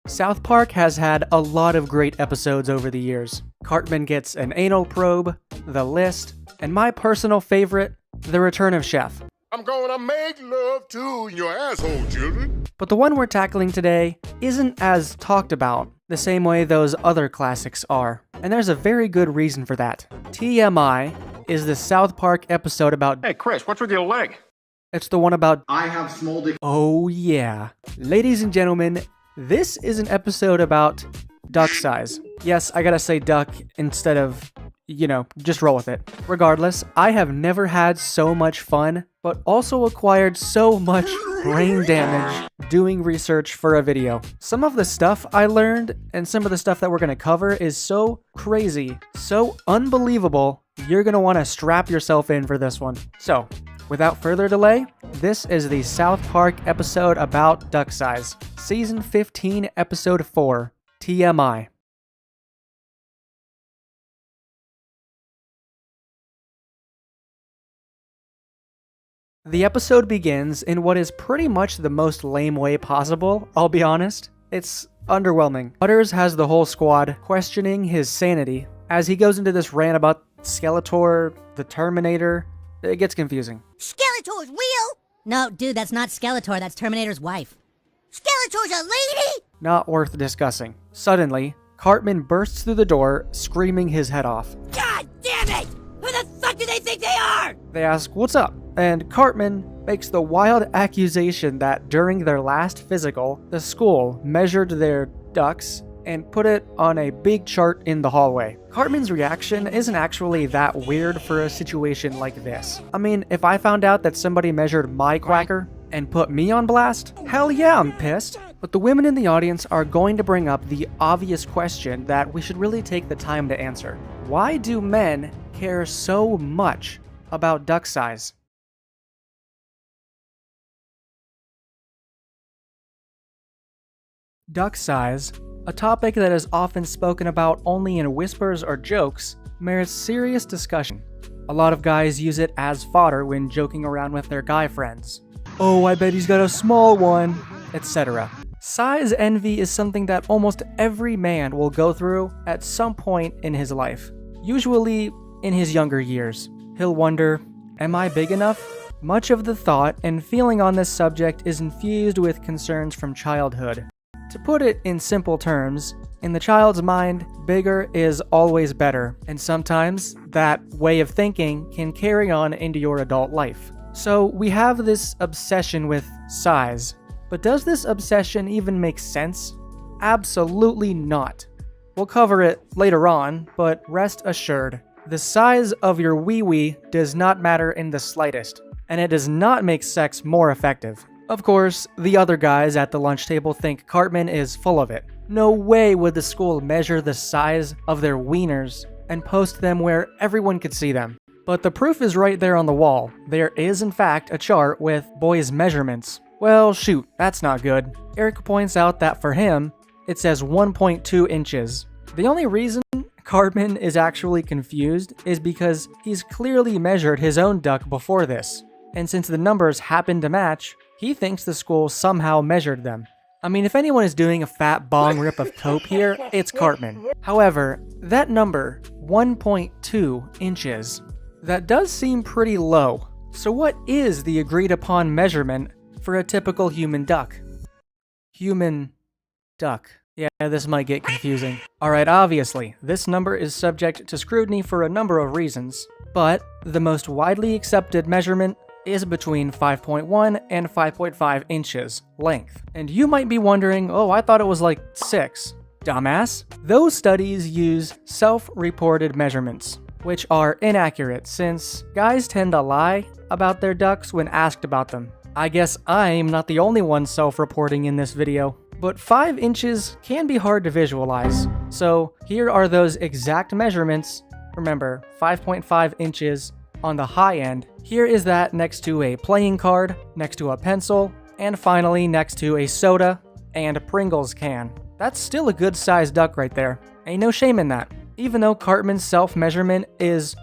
South Park has had a lot of great episodes over the years. Cartman gets an anal probe, The List, and my personal favorite, The Return of Chef. I'm gonna make love to your asshole, children. But the one we're tackling today isn't as talked about the same way those other classics are. And there's a very good reason for that. TMI is the South Park episode about... Hey, Chris, what's with your leg? It's the one about... I have small dick. Oh yeah. Ladies and gentlemen, this is an episode about duck size. Yes, I gotta say duck instead of, just roll with it. Regardless, I have never had so much fun, but also acquired so much brain damage doing research for a video. Some of the stuff I learned and some of the stuff that we're gonna cover is so crazy, so unbelievable, you're gonna wanna strap yourself in for this one. So, without further delay, this is the South Park episode about duck size. Season 15, Episode 4, TMI. The episode begins in what is pretty much the most lame way possible, I'll be honest. It's underwhelming. Butters has the whole squad questioning his sanity as he goes into this rant about Skeletor, the Terminator. It gets confusing. Skeletor's real? No, dude, that's not Skeletor, that's Terminator's wife. Skeletor's a lady? Not worth discussing. Suddenly, Cartman bursts through the door, screaming his head off. God damn it! Who the fuck do they think they are? They ask, "What's up?" And Cartman makes the wild accusation that during their last physical, the school measured their ducks and put it on a big chart in the hallway. Cartman's reaction isn't actually that weird for a situation like this. I mean, if I found out that somebody measured my quacker and put me on blast, hell yeah, I'm pissed. But the women in the audience are going to bring up the obvious question that we should really take the time to answer. Why do men care so much about duck size? Duck size, a topic that is often spoken about only in whispers or jokes, merits serious discussion. A lot of guys use it as fodder when joking around with their guy friends. "Oh, I bet he's got a small one," etc. Size envy is something that almost every man will go through at some point in his life. Usually in his younger years. He'll wonder, am I big enough? Much of the thought and feeling on this subject is infused with concerns from childhood. To put it in simple terms, in the child's mind, bigger is always better, and sometimes that way of thinking can carry on into your adult life. So we have this obsession with size, but does this obsession even make sense? Absolutely not. We'll cover it later on, but rest assured, the size of your wee-wee does not matter in the slightest, and it does not make sex more effective. Of course, the other guys at the lunch table think Cartman is full of it. No way would the school measure the size of their wieners and post them where everyone could see them. But the proof is right there on the wall. There is in fact a chart with boys' measurements. Well, shoot, that's not good. Eric points out that for him, it says 1.2 inches. The only reason Cartman is actually confused is because he's clearly measured his own duck before this. And since the numbers happen to match, he thinks the school somehow measured them. I mean, if anyone is doing a fat bong rip of coke here, it's Cartman. However, that number, 1.2 inches, that does seem pretty low. So what is the agreed upon measurement for a typical human duck? Human duck. Yeah, this might get confusing. Alright, obviously, this number is subject to scrutiny for a number of reasons, but the most widely accepted measurement is between 5.1 and 5.5 inches length. And you might be wondering, oh, I thought it was like 6. Dumbass. Those studies use self-reported measurements, which are inaccurate since guys tend to lie about their ducks when asked about them. I guess I'm not the only one self-reporting in this video. But 5 inches can be hard to visualize. So here are those exact measurements. Remember, 5.5 inches on the high end. Here is that next to a playing card, next to a pencil, and finally next to a soda and a Pringles can. That's still a good sized duck right there. Ain't no shame in that. Even though Cartman's self-measurement is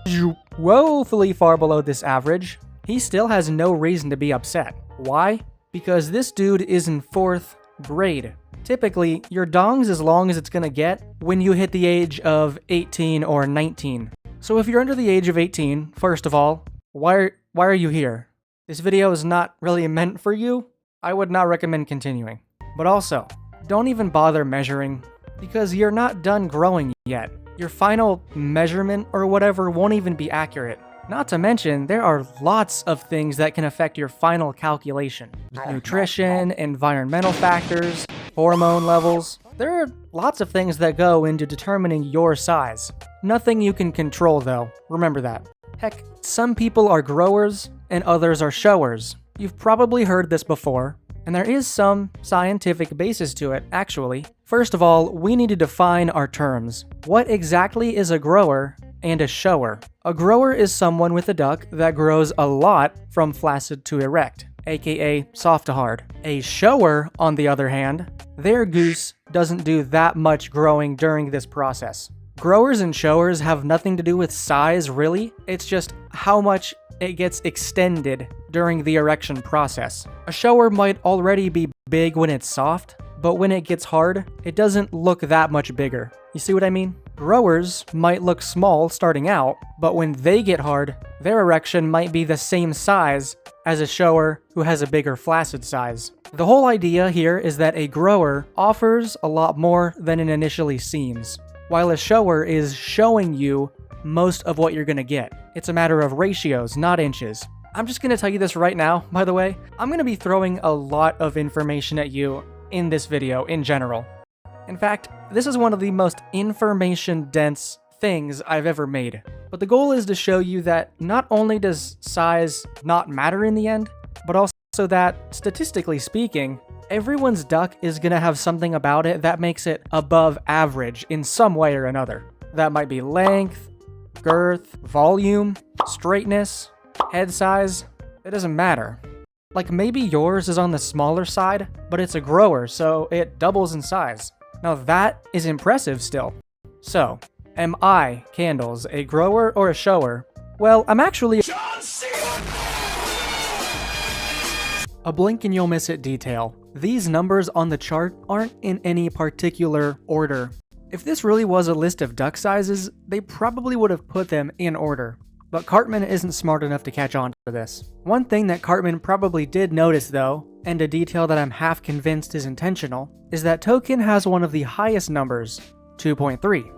woefully far below this average, he still has no reason to be upset. Why? Because this dude is in 4th grade. Typically, your dong's as long as it's gonna get when you hit the age of 18 or 19. So if you're under the age of 18, first of all, why are you here? This video is not really meant for you. I would not recommend continuing. But also, don't even bother measuring because you're not done growing yet. Your final measurement or whatever won't even be accurate. Not to mention, there are lots of things that can affect your final calculation. Nutrition, environmental factors, hormone levels. There are lots of things that go into determining your size. Nothing you can control though, remember that. Heck, some people are growers and others are showers. You've probably heard this before, and there is some scientific basis to it, actually. First of all, we need to define our terms. What exactly is a grower and a shower? A grower is someone with a duck that grows a lot from flaccid to erect, aka soft to hard. A shower, on the other hand, their goose doesn't do that much growing during this process. Growers and showers have nothing to do with size, really. It's just how much it gets extended during the erection process. A shower might already be big when it's soft, but when it gets hard, it doesn't look that much bigger. You see what I mean? Growers might look small starting out, but when they get hard, their erection might be the same size as a shower who has a bigger flaccid size. The whole idea here is that a grower offers a lot more than it initially seems, while a shower is showing you most of what you're gonna get. It's a matter of ratios, not inches. I'm just gonna tell you this right now, by the way. I'm gonna be throwing a lot of information at you in this video in general. In fact, this is one of the most information-dense things I've ever made. But the goal is to show you that not only does size not matter in the end, but also that, statistically speaking, everyone's duck is gonna have something about it that makes it above average in some way or another. That might be length, girth, volume, straightness, head size. It doesn't matter. Like maybe yours is on the smaller side, but it's a grower, so it doubles in size. Now that is impressive still. So, am I, Candles, a grower or a shower? Well, I'm actually a blink and you'll miss it detail. These numbers on the chart aren't in any particular order. If this really was a list of duck sizes, they probably would have put them in order. But Cartman isn't smart enough to catch on to this. One thing that Cartman probably did notice though, and a detail that I'm half convinced is intentional, is that Token has one of the highest numbers, 2.3.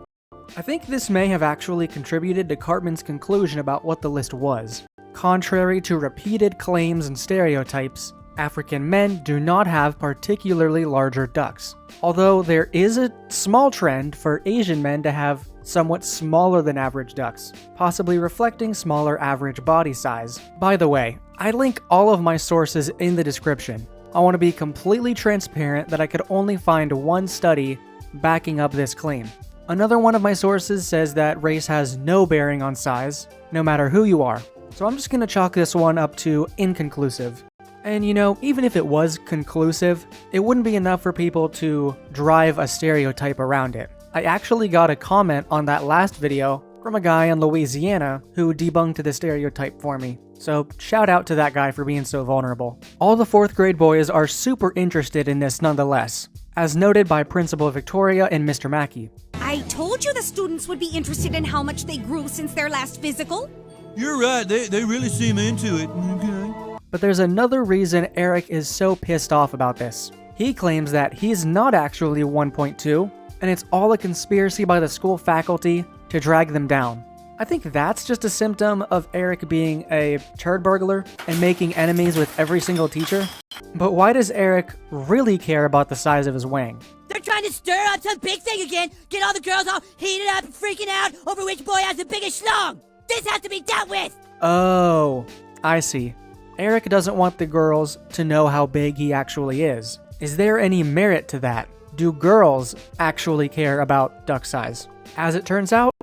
I think this may have actually contributed to Cartman's conclusion about what the list was. Contrary to repeated claims and stereotypes, African men do not have particularly larger ducks, although there is a small trend for Asian men to have somewhat smaller than average ducks, possibly reflecting smaller average body size. By the way, I link all of my sources in the description. I want to be completely transparent that I could only find one study backing up this claim. Another one of my sources says that race has no bearing on size, no matter who you are. So I'm just gonna chalk this one up to inconclusive. And you know, even if it was conclusive, it wouldn't be enough for people to drive a stereotype around it. I actually got a comment on that last video from a guy in Louisiana who debunked the stereotype for me. So shout out to that guy for being so vulnerable. All the 4th grade boys are super interested in this nonetheless, as noted by Principal Victoria and Mr. Mackey. I told you the students would be interested in how much they grew since their last physical. You're right, they really seem into it. Okay. But there's another reason Eric is so pissed off about this. He claims that he's not actually 1.2, and it's all a conspiracy by the school faculty to drag them down. I think that's just a symptom of Eric being a turd burglar and making enemies with every single teacher. But why does Eric really care about the size of his wang? They're trying to stir up some big thing again, get all the girls all heated up and freaking out over which boy has the biggest schlong. This has to be dealt with! Oh, I see. Eric doesn't want the girls to know how big he actually is. Is there any merit to that? Do girls actually care about duck size? As it turns out,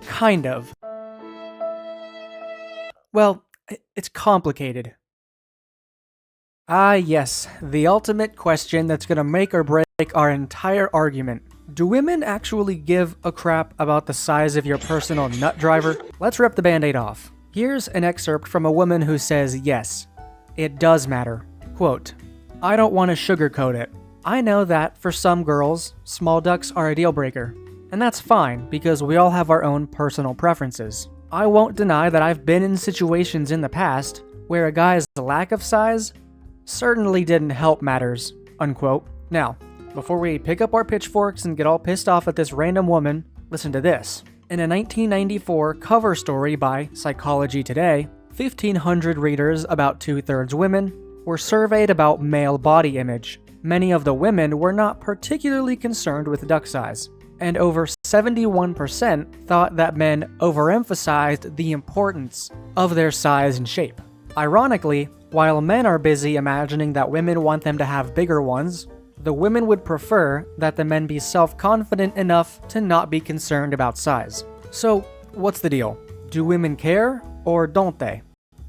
kind of. Well, it's complicated. Ah yes, the ultimate question that's gonna make or break our entire argument. Do women actually give a crap about the size of your personal nut driver? Let's rip the band-aid off. Here's an excerpt from a woman who says yes, it does matter. Quote, I don't want to sugarcoat it. I know that for some girls, small ducks are a deal breaker, and that's fine because we all have our own personal preferences. I won't deny that I've been in situations in the past where a guy's lack of size certainly didn't help matters, unquote. Now, before we pick up our pitchforks and get all pissed off at this random woman, listen to this. In a 1994 cover story by Psychology Today, 1,500 readers, about 2/3 women, were surveyed about male body image. Many of the women were not particularly concerned with duck size, and over 71% thought that men overemphasized the importance of their size and shape. Ironically, while men are busy imagining that women want them to have bigger ones, the women would prefer that the men be self-confident enough to not be concerned about size. So, what's the deal? Do women care, or don't they?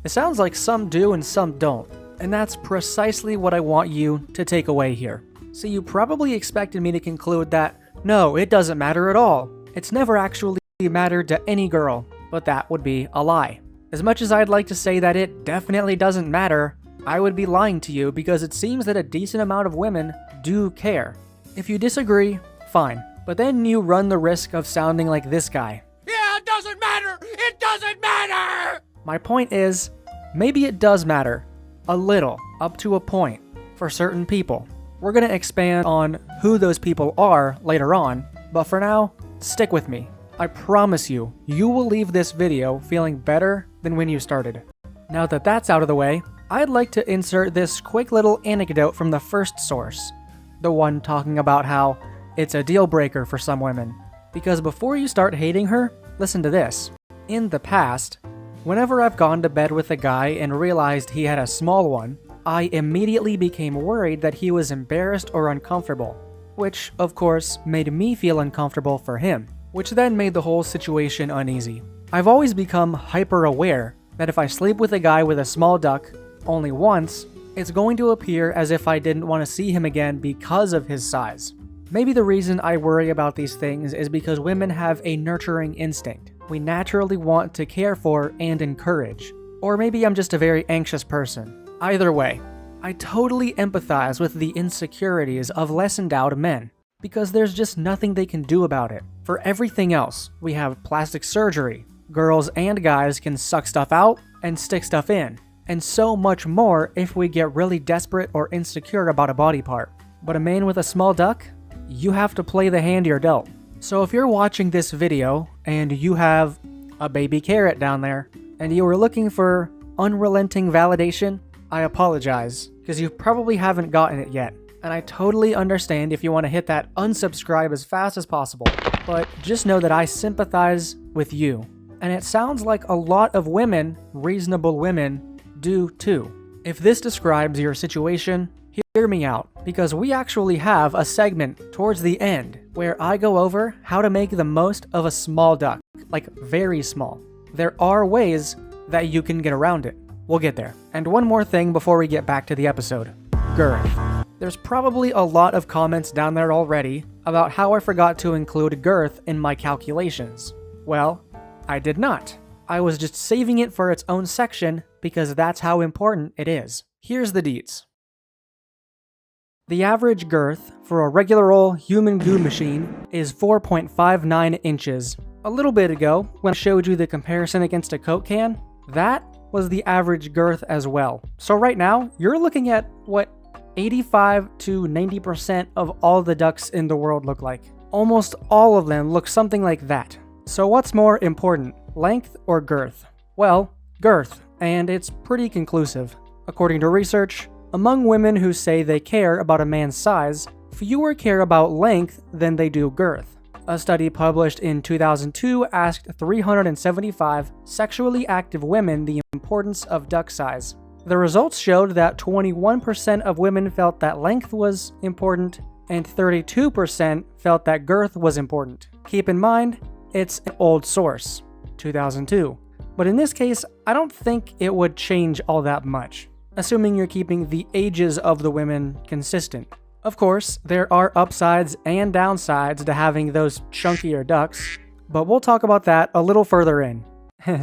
It sounds like some do and some don't, and that's precisely what I want you to take away here. So you probably expected me to conclude that, no, it doesn't matter at all. It's never actually mattered to any girl, but that would be a lie. As much as I'd like to say that it definitely doesn't matter, I would be lying to you because it seems that a decent amount of women do care. If you disagree, fine, but then you run the risk of sounding like this guy. Yeah, it doesn't matter! It doesn't matter! My point is, maybe it does matter. A little, up to a point, for certain people. We're gonna expand on who those people are later on, but for now, stick with me. I promise you, you will leave this video feeling better than when you started. Now that that's out of the way, I'd like to insert this quick little anecdote from the first source, the one talking about how it's a deal breaker for some women. Because before you start hating her, listen to this. In the past, whenever I've gone to bed with a guy and realized he had a small one, I immediately became worried that he was embarrassed or uncomfortable, which, of course, made me feel uncomfortable for him, which then made the whole situation uneasy. I've always become hyper-aware that if I sleep with a guy with a small duck only once, it's going to appear as if I didn't want to see him again because of his size. Maybe the reason I worry about these things is because women have a nurturing instinct. We naturally want to care for and encourage. Or maybe I'm just a very anxious person. Either way, I totally empathize with the insecurities of less endowed men, because there's just nothing they can do about it. For everything else, we have plastic surgery. Girls and guys can suck stuff out and stick stuff in, and so much more if we get really desperate or insecure about a body part. But a man with a small duck? You have to play the hand you're dealt. So if you're watching this video and you have a baby carrot down there, and you were looking for unrelenting validation, I apologize, because you probably haven't gotten it yet. And I totally understand if you want to hit that unsubscribe as fast as possible. But just know that I sympathize with you. And it sounds like a lot of women, reasonable women, do too. If this describes your situation, hear me out, because we actually have a segment towards the end where I go over how to make the most of a small duck, like very small. There are ways that you can get around it. We'll get there. And one more thing before we get back to the episode. Girth. There's probably a lot of comments down there already about how I forgot to include girth in my calculations. Well, I did not. I was just saving it for its own section because that's how important it is. Here's the deets. The average girth for a regular old human goo machine is 4.59 inches. A little bit ago, when I showed you the comparison against a Coke can, that was the average girth as well. So right now, you're looking at what 85 to 90% of all the ducks in the world look like. Almost all of them look something like that. So what's more important, length or girth? Well, girth, and it's pretty conclusive. According to research, among women who say they care about a man's size, fewer care about length than they do girth. A study published in 2002 asked 375 sexually active women the importance of duck size. The results showed that 21% of women felt that length was important, and 32% felt that girth was important. Keep in mind, it's an old source, 2002. But in this case, I don't think it would change all that much, assuming you're keeping the ages of the women consistent. Of course, there are upsides and downsides to having those chunkier ducks, but we'll talk about that a little further in.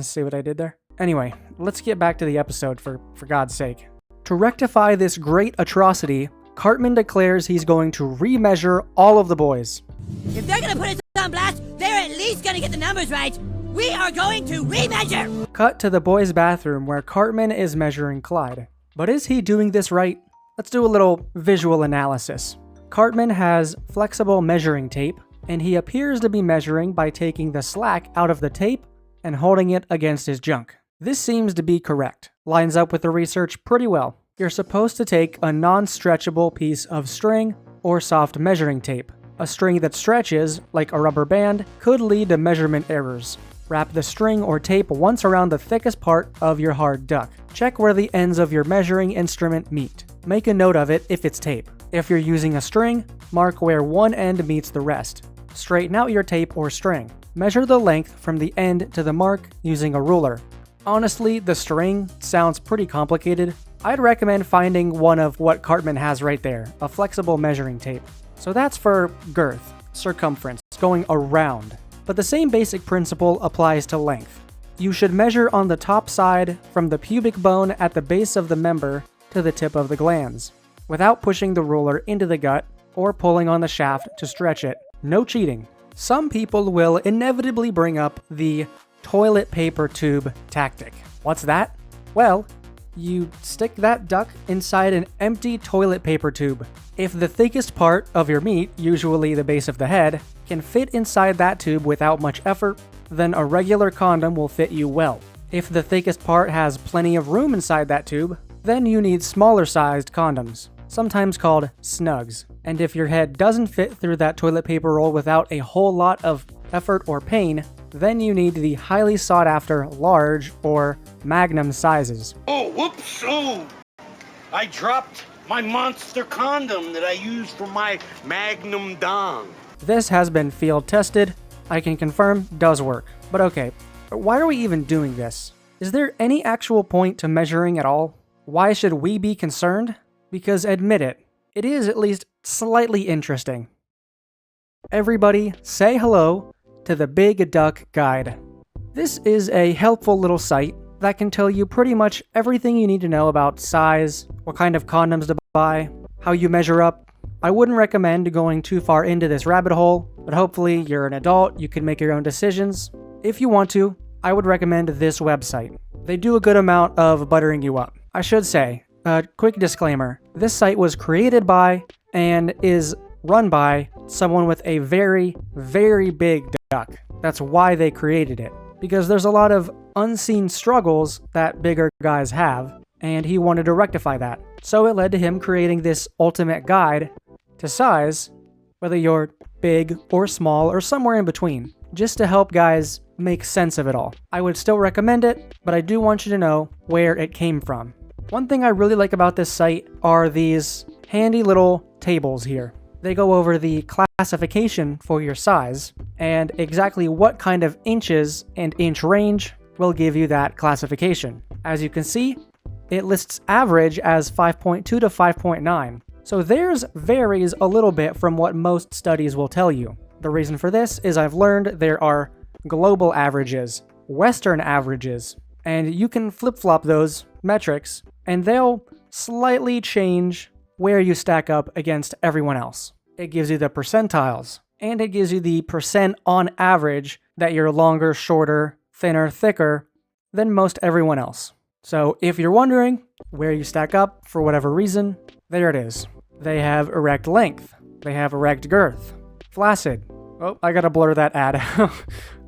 See what I did there? Anyway, let's get back to the episode for God's sake. To rectify this great atrocity, Cartman declares he's going to remeasure all of the boys. If they're gonna put us on blast, they're at least gonna get the numbers right. We are going to remeasure! Cut to the boys' bathroom where Cartman is measuring Clyde. But is he doing this right? Let's do a little visual analysis. Cartman has flexible measuring tape, and he appears to be measuring by taking the slack out of the tape and holding it against his junk. This seems to be correct. Lines up with the research pretty well. You're supposed to take a non-stretchable piece of string or soft measuring tape. A string that stretches, like a rubber band, could lead to measurement errors. Wrap the string or tape once around the thickest part of your hard duck. Check where the ends of your measuring instrument meet. Make a note of it if it's tape. If you're using a string, mark where one end meets the rest. Straighten out your tape or string. Measure the length from the end to the mark using a ruler. Honestly, the string sounds pretty complicated. I'd recommend finding one of what Cartman has right there, a flexible measuring tape. So that's for girth, circumference, going around. But the same basic principle applies to length. You should measure on the top side from the pubic bone at the base of the member to the tip of the glans, without pushing the ruler into the gut or pulling on the shaft to stretch it. No cheating. Some people will inevitably bring up the toilet paper tube tactic. What's that? Well, you stick that duck inside an empty toilet paper tube. If the thickest part of your meat, usually the base of the head, can fit inside that tube without much effort, then a regular condom will fit you well. If the thickest part has plenty of room inside that tube, then you need smaller sized condoms, sometimes called snugs. And if your head doesn't fit through that toilet paper roll without a whole lot of effort or pain, then you need the highly sought after large or magnum sizes. Oh, whoops! Oh, I dropped my monster condom that I used for my Magnum Dong. This has been field tested. I can confirm does work. But okay, why are we even doing this? Is there any actual point to measuring at all? Why should we be concerned? Because admit it, it is at least slightly interesting. Everybody say hello to the Big Duck Guide. This is a helpful little site that can tell you pretty much everything you need to know about size, what kind of condoms to buy, how you measure up. I wouldn't recommend going too far into this rabbit hole, but hopefully you're an adult, you can make your own decisions. If you want to, I would recommend this website. They do a good amount of buttering you up. I should say, a quick disclaimer, this site was created by and is run by someone with a very, very big duck. That's why they created it. Because there's a lot of unseen struggles that bigger guys have, and he wanted to rectify that. So it led to him creating this ultimate guide to size, whether you're big or small or somewhere in between, just to help guys make sense of it all. I would still recommend it, but I do want you to know where it came from. One thing I really like about this site are these handy little tables here. They go over the classification for your size, and exactly what kind of inches and inch range will give you that classification. As you can see, it lists average as 5.2 to 5.9. So theirs varies a little bit from what most studies will tell you. The reason for this is I've learned there are global averages, Western averages, and you can flip-flop those metrics, and they'll slightly change where you stack up against everyone else. It gives you the percentiles, and it gives you the percent on average that you're longer, shorter, thinner, thicker than most everyone else. So if you're wondering where you stack up for whatever reason, there it is. They have erect length. They have erect girth. Flaccid. Oh, I gotta blur that ad.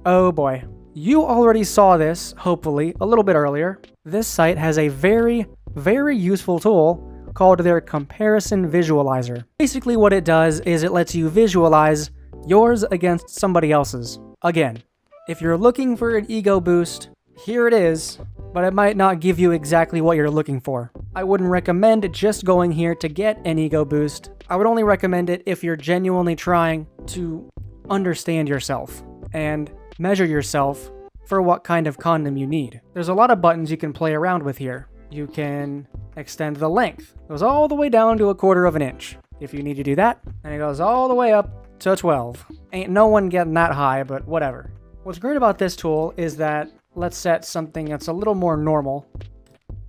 Oh boy. You already saw this, hopefully, a little bit earlier. This site has a very, very useful tool called their comparison visualizer. Basically what it does is it lets you visualize yours against somebody else's. Again, if you're looking for an ego boost, here it is, but it might not give you exactly what you're looking for. I wouldn't recommend just going here to get an ego boost. I would only recommend it if you're genuinely trying to understand yourself and measure yourself for what kind of condom you need. There's a lot of buttons you can play around with here. You can extend the length. It goes all the way down to 1/4 of an inch if you need to do that, and it goes all the way up to 12. Ain't no one getting that high, but whatever. What's great about this tool is that let's set something that's a little more normal.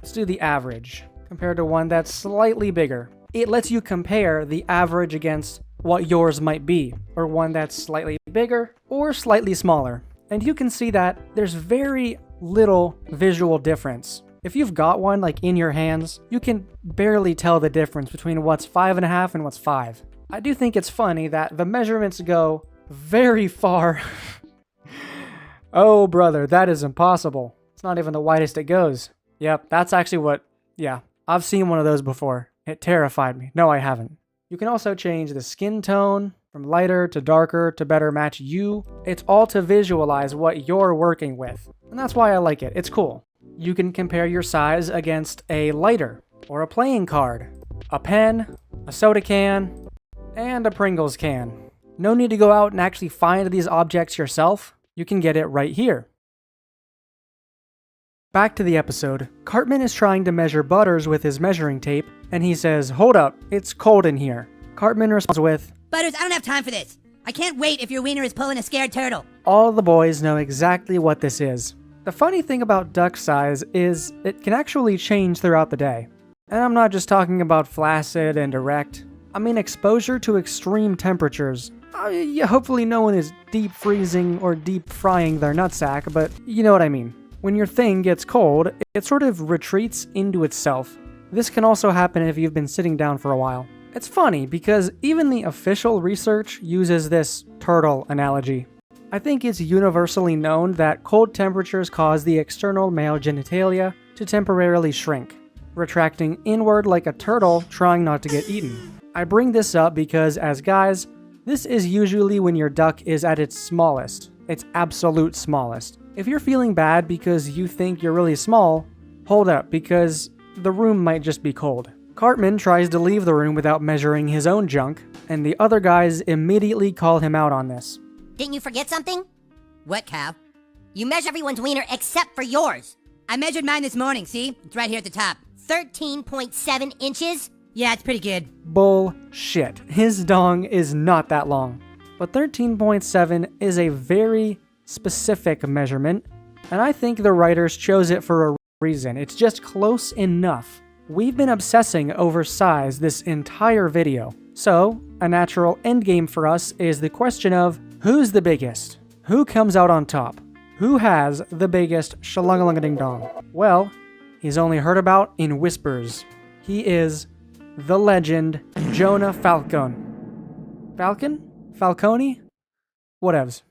Let's do the average compared to one that's slightly bigger. it lets you compare the average against what yours might be, or one that's slightly bigger or slightly smaller. And you can see that there's very little visual difference. If you've got one like in your hands, you can barely tell the difference between what's 5.5 and what's 5. I do think it's funny that the measurements go very far. Oh brother, that is impossible. It's not even the widest it goes. Yep, that's actually yeah, I've seen one of those before. It terrified me. No, I haven't. You can also change the skin tone from lighter to darker to better match you. It's all to visualize what you're working with. And that's why I like it. It's cool. You can compare your size against a lighter, or a playing card, a pen, a soda can, and a Pringles can. No need to go out and actually find these objects yourself. You can get it right here. Back to the episode. Cartman is trying to measure Butters with his measuring tape, and he says, "Hold up, it's cold in here." Cartman responds with, Butters, I don't have time for this. I can't wait if your wiener is pulling a scared turtle. all the boys know exactly what this is. The funny thing about duck size is it can actually change throughout the day. And I'm not just talking about flaccid and erect. I mean exposure to extreme temperatures. Yeah, hopefully no one is deep freezing or deep frying their nutsack, but you know what I mean. When your thing gets cold, it sort of retreats into itself. This can also happen if you've been sitting down for a while. It's funny because even the official research uses this turtle analogy. I think it's universally known that cold temperatures cause the external male genitalia to temporarily shrink, retracting inward like a turtle trying not to get eaten. I bring this up because, as guys, this is usually when your duck is at its smallest, its absolute smallest. If you're feeling bad because you think you're really small, hold up, because the room might just be cold. Cartman tries to leave the room without measuring his own junk, and the other guys immediately call him out on this. Didn't you forget something? What, Cal? You measure everyone's wiener except for yours. I measured mine this morning, see? It's right here at the top. 13.7 inches? Yeah, it's pretty good. Bullshit. His dong is not that long. But 13.7 is a very specific measurement, and I think the writers chose it for a reason. It's just close enough. We've been obsessing over size this entire video, so a natural endgame for us is the question of who's the biggest? Who comes out on top? Who has the biggest shalungalungading dong? Well, he's only heard about in whispers. He is the legend Jonah Falcone. Falcone? Whatevs.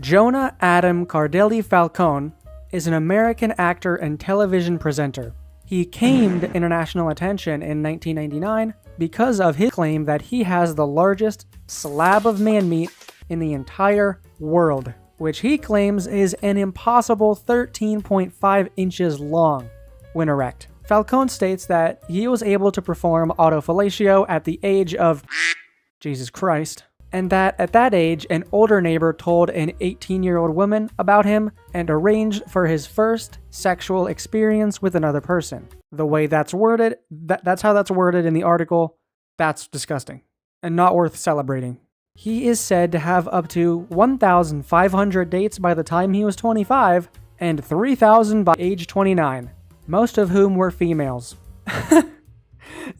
Jonah Adam Cardelli Falcone is an American actor and television presenter. He came to international attention in 1999 because of his claim that he has the largest slab of man meat in the entire world, which he claims is an impossible 13.5 inches long when erect. Falcone states that he was able to perform autofellatio at the age of Jesus Christ, and that at that age, an older neighbor told an 18-year-old woman about him and arranged for his first sexual experience with another person. The way that's worded, that's how that's worded in the article, that's disgusting and not worth celebrating. He is said to have up to 1,500 dates by the time he was 25 and 3,000 by age 29, most of whom were females.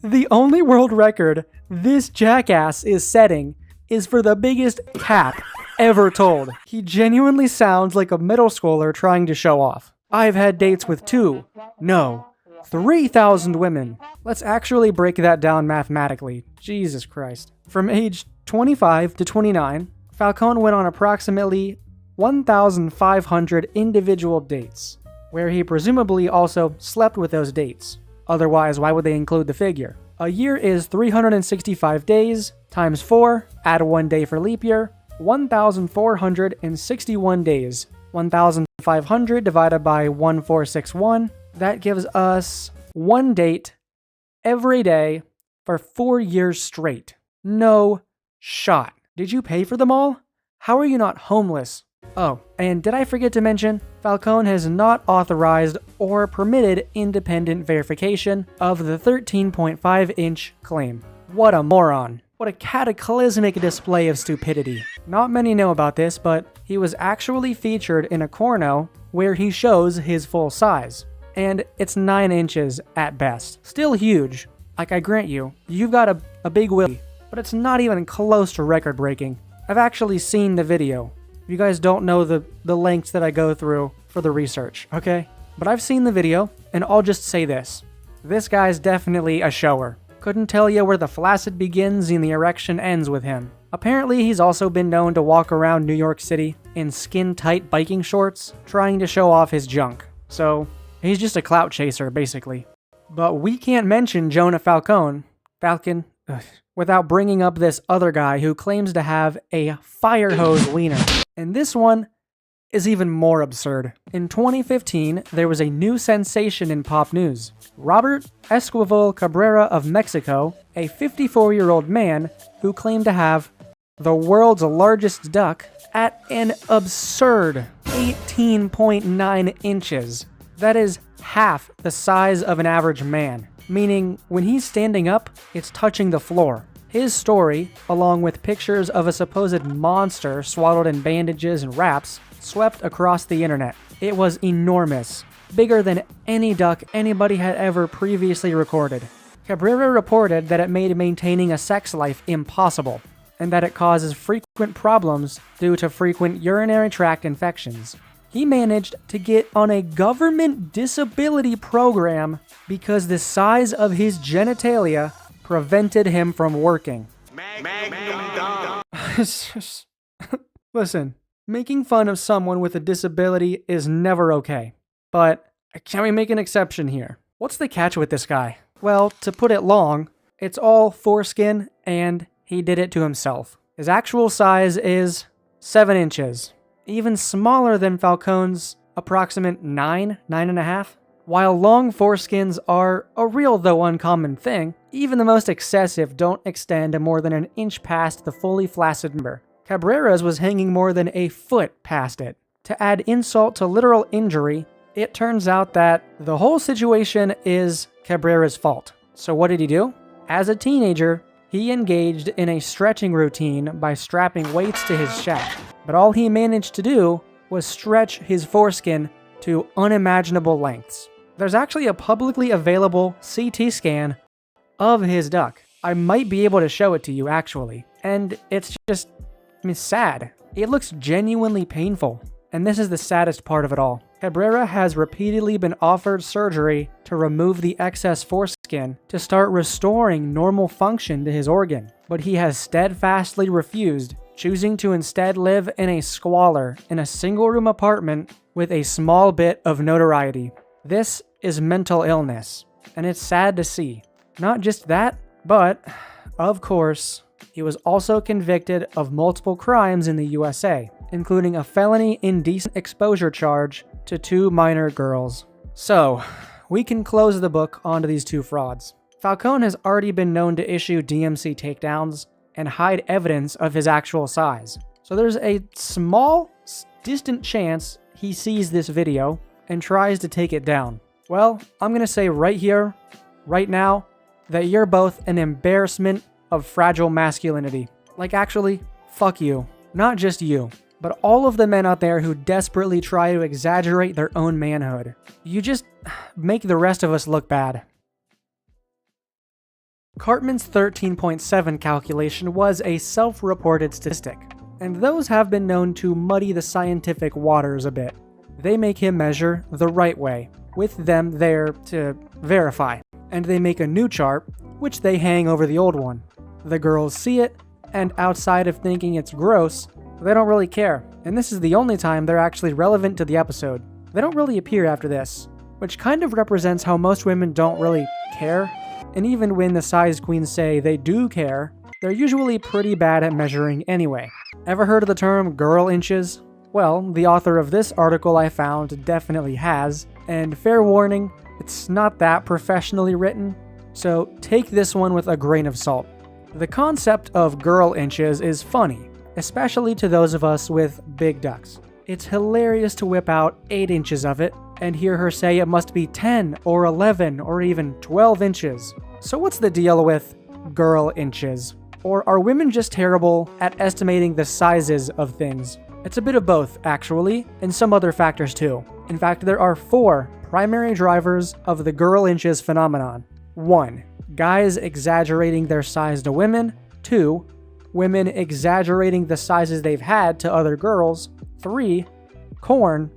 The only world record this jackass is setting is for the biggest cap ever told. He genuinely sounds like a middle schooler trying to show off. I've had dates with 3,000 women. Let's actually break that down mathematically. Jesus Christ. From age 25 to 29, Falcone went on approximately 1,500 individual dates, where he presumably also slept with those dates. Otherwise, why would they include the figure? A year is 365 days, times 4, add 1 day for leap year, 1,461 days. 1,500 divided by 1,461, that gives us 1 date every day for 4 years straight. No shot. Did you pay for them all? How are you not homeless? Oh, and did I forget to mention, Falcone has not authorized or permitted independent verification of the 13.5-inch claim. What a moron. What a cataclysmic display of stupidity. Not many know about this, but he was actually featured in a corno where he shows his full size. And it's 9 inches at best. Still huge, Like, I grant you, you've got a big willy, but it's not even close to record-breaking. I've actually seen the video. You guys don't know the lengths that I go through for the research, okay? But I've seen the video, and I'll just say this. This guy's definitely a shower. Couldn't tell you where the flaccid begins and the erection ends with him. Apparently, he's also been known to walk around New York City in skin-tight biking shorts, trying to show off his junk. So, he's just a clout chaser, basically. But we can't mention Jonah Falcon, without bringing up this other guy who claims to have a fire hose wiener. And this one is even more absurd. In 2015, there was a new sensation in pop news. Robert Esquivel Cabrera of Mexico, a 54-year-old man who claimed to have the world's largest duck at an absurd 18.9 inches. That is half the size of an average man, meaning when he's standing up, it's touching the floor. His story, along with pictures of a supposed monster swaddled in bandages and wraps, swept across the internet. It was enormous, bigger than any duck anybody had ever previously recorded. Cabrera reported that it made maintaining a sex life impossible, and that it causes frequent problems due to frequent urinary tract infections. He managed to get on a government disability program because the size of his genitalia prevented him from working. Listen, making fun of someone with a disability is never okay. But can we make an exception here? What's the catch with this guy? Well, to put it long, it's all foreskin and he did it to himself. His actual size is 7 inches. Even smaller than Falcon's approximate 9.5. While long foreskins are a real though uncommon thing, even the most excessive don't extend to more than an inch past the fully flaccid member. Cabrera's was hanging more than a foot past it. To add insult to literal injury, it turns out that the whole situation is Cabrera's fault. So what did he do? As a teenager, he engaged in a stretching routine by strapping weights to his shaft. But all he managed to do was stretch his foreskin to unimaginable lengths. There's actually a publicly available CT scan of his duck. I might be able to show it to you, actually. And it's just, sad. It looks genuinely painful. And this is the saddest part of it all. Cabrera has repeatedly been offered surgery to remove the excess foreskin to start restoring normal function to his organ. But he has steadfastly refused, choosing to instead live in a squalor in a single-room apartment with a small bit of notoriety. This is mental illness, and it's sad to see. Not just that, but, of course, he was also convicted of multiple crimes in the USA, including a felony indecent exposure charge to 2 minor girls. So, we can close the book onto these 2 frauds. Falcon has already been known to issue DMC takedowns and hide evidence of his actual size. So there's a small, distant chance he sees this video and tries to take it down. Well, I'm gonna say right here, right now, that you're both an embarrassment of fragile masculinity. Like, actually, fuck you. Not just you, but all of the men out there who desperately try to exaggerate their own manhood. You just make the rest of us look bad. Cartman's 13.7 calculation was a self-reported statistic, and those have been known to muddy the scientific waters a bit. They make him measure the right way, with them there to verify, and they make a new chart, which they hang over the old one. The girls see it, and outside of thinking it's gross, they don't really care, and this is the only time they're actually relevant to the episode. They don't really appear after this, which kind of represents how most women don't really care. And even when the size queens say they do care, they're usually pretty bad at measuring anyway. Ever heard of the term girl inches? Well, the author of this article I found definitely has, and fair warning, it's not that professionally written, so take this one with a grain of salt. The concept of girl inches is funny, especially to those of us with big ducks. It's hilarious to whip out 8 inches of it and hear her say it must be 10 or 11 or even 12 inches. So what's the deal with girl inches? Or are women just terrible at estimating the sizes of things? It's a bit of both, actually, and some other factors too. In fact, there are 4 primary drivers of the girl inches phenomenon. 1. guys exaggerating their size to women. 2, women exaggerating the sizes they've had to other girls. 3, corn.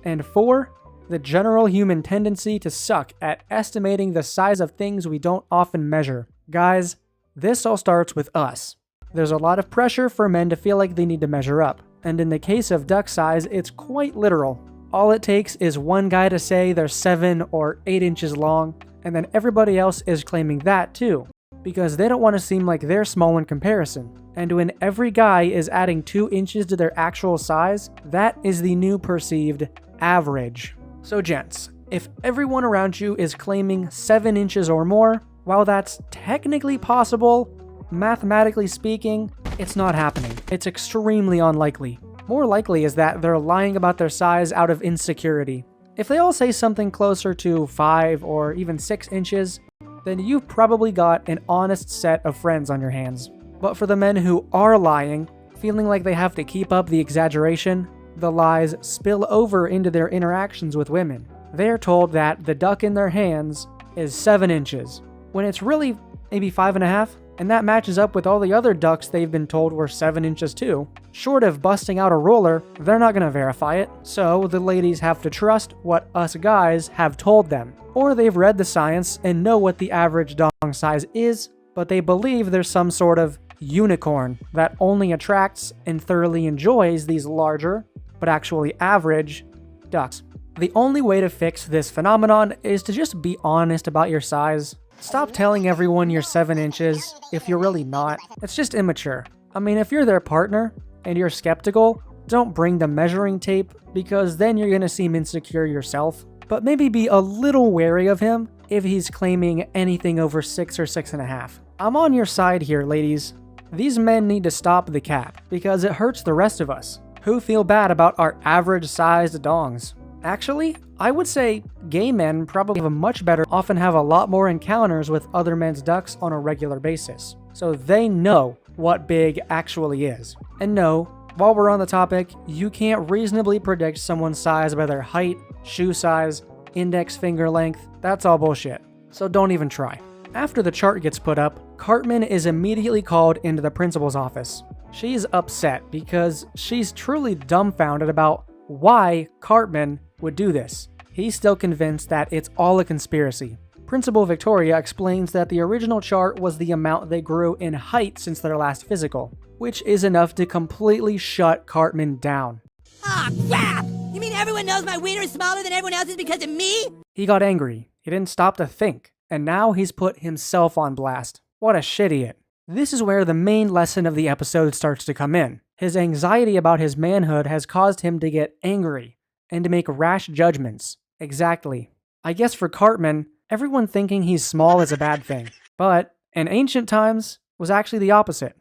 And 4, the general human tendency to suck at estimating the size of things we don't often measure. Guys, this all starts with us. There's a lot of pressure for men to feel like they need to measure up. And in the case of duck size, it's quite literal. All it takes is one guy to say they're 7 or 8 inches long, and then everybody else is claiming that too, because they don't want to seem like they're small in comparison. And when every guy is adding 2 inches to their actual size, that is the new perceived average. So gents, if everyone around you is claiming 7 inches or more, while that's technically possible, mathematically speaking, it's not happening. It's extremely unlikely. More likely is that they're lying about their size out of insecurity. If they all say something closer to 5 or even 6 inches, then you've probably got an honest set of friends on your hands. But for the men who are lying, feeling like they have to keep up the exaggeration, the lies spill over into their interactions with women. They're told that the duck in their hands is 7 inches, when it's really maybe 5.5, and that matches up with all the other ducks they've been told were 7 inches too. Short of busting out a ruler, they're not going to verify it, so the ladies have to trust what us guys have told them. Or they've read the science and know what the average dong size is, but they believe there's some sort of unicorn that only attracts and thoroughly enjoys these larger, but actually average, ducks. The only way to fix this phenomenon is to just be honest about your size. Stop telling everyone you're 7 inches if you're really not. It's just immature. I mean, if you're their partner and you're skeptical, don't bring the measuring tape, because then you're gonna seem insecure yourself. But maybe be a little wary of him if he's claiming anything over 6 or 6.5. I'm on your side here, ladies. These men need to stop the cap, because it hurts the rest of us, who feel bad about our average-sized dongs. Actually, I would say gay men probably often have a lot more encounters with other men's ducks on a regular basis, so they know what big actually is. And no, while we're on the topic, you can't reasonably predict someone's size by their height, shoe size, index finger length. That's all bullshit, so don't even try. After the chart gets put up, Cartman is immediately called into the principal's office. She's upset because she's truly dumbfounded about why Cartman would do this. He's still convinced that it's all a conspiracy. Principal Victoria explains that the original chart was the amount they grew in height since their last physical, which is enough to completely shut Cartman down. Ah, crap! You mean everyone knows my wiener is smaller than everyone else's because of me? He got angry. He didn't stop to think, and now he's put himself on blast. What a shit-idiot. This is where the main lesson of the episode starts to come in. His anxiety about his manhood has caused him to get angry and to make rash judgments. Exactly. I guess for Cartman, everyone thinking he's small is a bad thing. But in ancient times, was actually the opposite.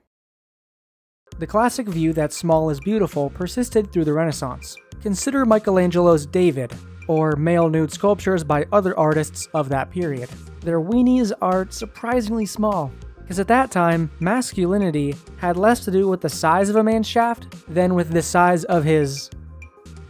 The classic view that small is beautiful persisted through the Renaissance. Consider Michelangelo's David, or male nude sculptures by other artists of that period. Their weenies are surprisingly small, because at that time, masculinity had less to do with the size of a man's shaft than with the size of his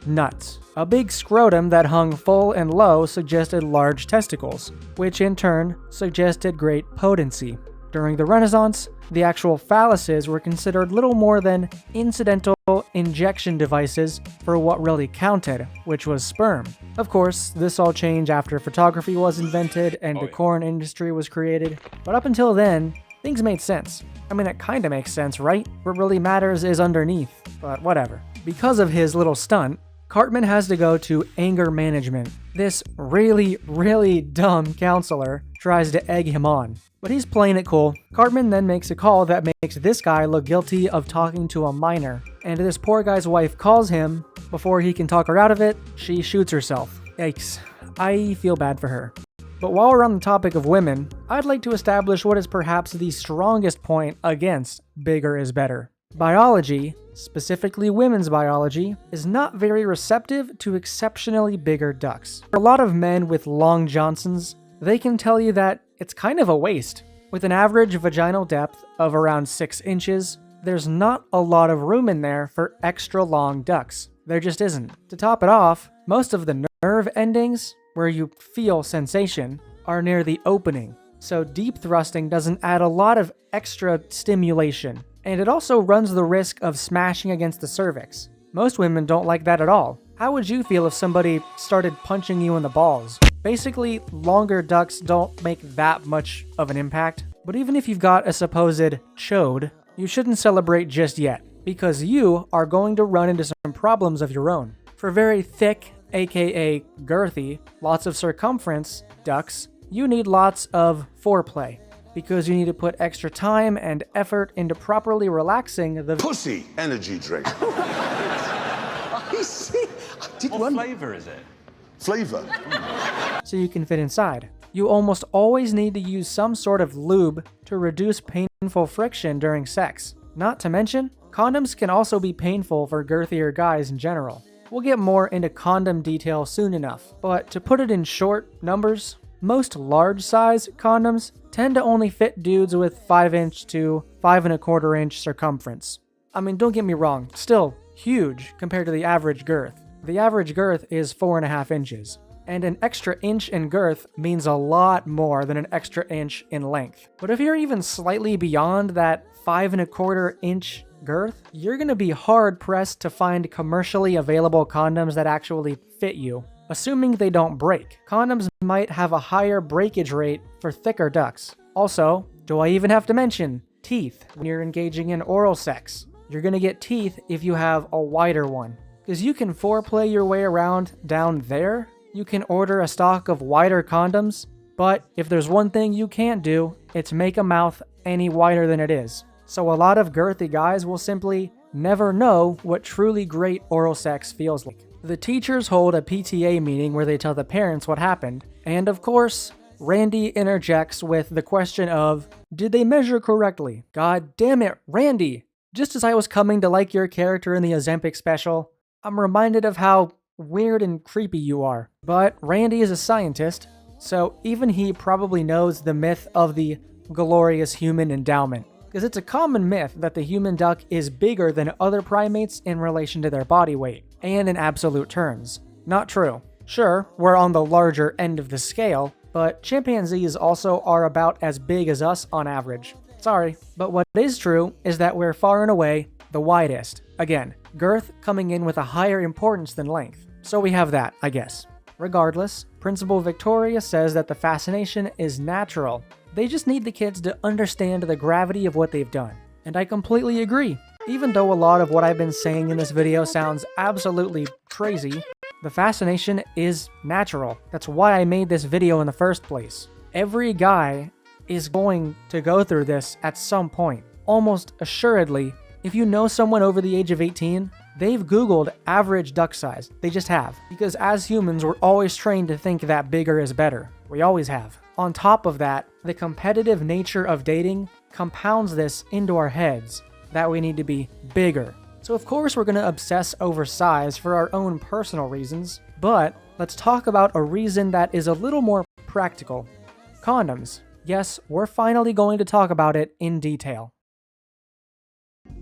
nuts. A big scrotum that hung full and low suggested large testicles, which in turn suggested great potency. During the Renaissance, the actual phalluses were considered little more than incidental injection devices for what really counted, which was sperm. Of course, this all changed after photography was invented and the corn industry was created, but up until then, things made sense. I mean, it kinda makes sense, right? What really matters is underneath, but whatever. Because of his little stunt, Cartman has to go to anger management. This really, really dumb counselor tries to egg him on, but he's playing it cool. Cartman then makes a call that makes this guy look guilty of talking to a minor, and this poor guy's wife calls him. Before he can talk her out of it, she shoots herself. Yikes. I feel bad for her. But while we're on the topic of women, I'd like to establish what is perhaps the strongest point against bigger is better. Biology, specifically women's biology, is not very receptive to exceptionally bigger ducks. For a lot of men with long Johnsons, they can tell you that it's kind of a waste. With an average vaginal depth of around 6 inches, there's not a lot of room in there for extra long ducks. There just isn't. To top it off, most of the nerve endings, where you feel sensation, are near the opening, so deep thrusting doesn't add a lot of extra stimulation, and it also runs the risk of smashing against the cervix. Most women don't like that at all. How would you feel if somebody started punching you in the balls? Basically, longer ducks don't make that much of an impact, but even if you've got a supposed chode, you shouldn't celebrate just yet, because you are going to run into some problems of your own. For very thick, aka girthy, lots of circumference ducks, you need lots of foreplay, because you need to put extra time and effort into properly relaxing the Pussy energy drink. I see. What flavor is it? Flavor. so you can fit inside. You almost always need to use some sort of lube to reduce painful friction during sex. Not to mention, condoms can also be painful for girthier guys in general. We'll get more into condom detail soon enough, but to put it in short numbers, most large size condoms tend to only fit dudes with 5" to 5¼ circumference. I mean, don't get me wrong, still huge compared to the average girth. The average girth is 4½ inches, and an extra inch in girth means a lot more than an extra inch in length. But if you're even slightly beyond that 5¼ inch girth, you're gonna be hard pressed to find commercially available condoms that actually fit you, assuming they don't break. Condoms might have a higher breakage rate for thicker ducks. Also, do I even have to mention teeth when you're engaging in oral sex? You're gonna get teeth if you have a wider one, because you can foreplay your way around down there. You can order a stock of wider condoms, but if there's one thing you can't do, it's make a mouth any wider than it is. So a lot of girthy guys will simply never know what truly great oral sex feels like. The teachers hold a PTA meeting where they tell the parents what happened, and of course, Randy interjects with the question of, did they measure correctly? God damn it, Randy! Just as I was coming to like your character in the Ozempic special, I'm reminded of how weird and creepy you are. But Randy is a scientist, so even he probably knows the myth of the glorious human endowment. Because it's a common myth that the human duck is bigger than other primates in relation to their body weight, and in absolute terms. Not true. Sure, we're on the larger end of the scale, but chimpanzees also are about as big as us on average. Sorry, but what is true is that we're far and away the widest. Again, girth coming in with a higher importance than length. So we have that, I guess. Regardless, Principal Victoria says that the fascination is natural. They just need the kids to understand the gravity of what they've done. And I completely agree. Even though a lot of what I've been saying in this video sounds absolutely crazy, the fascination is natural. That's why I made this video in the first place. Every guy is going to go through this at some point. Almost assuredly, if you know someone over the age of 18, they've Googled average duck size. They just have. Because as humans, we're always trained to think that bigger is better. We always have. On top of that, the competitive nature of dating compounds this into our heads, that we need to be bigger. So of course we're going to obsess over size for our own personal reasons, but let's talk about a reason that is a little more practical. Condoms. Yes, we're finally going to talk about it in detail.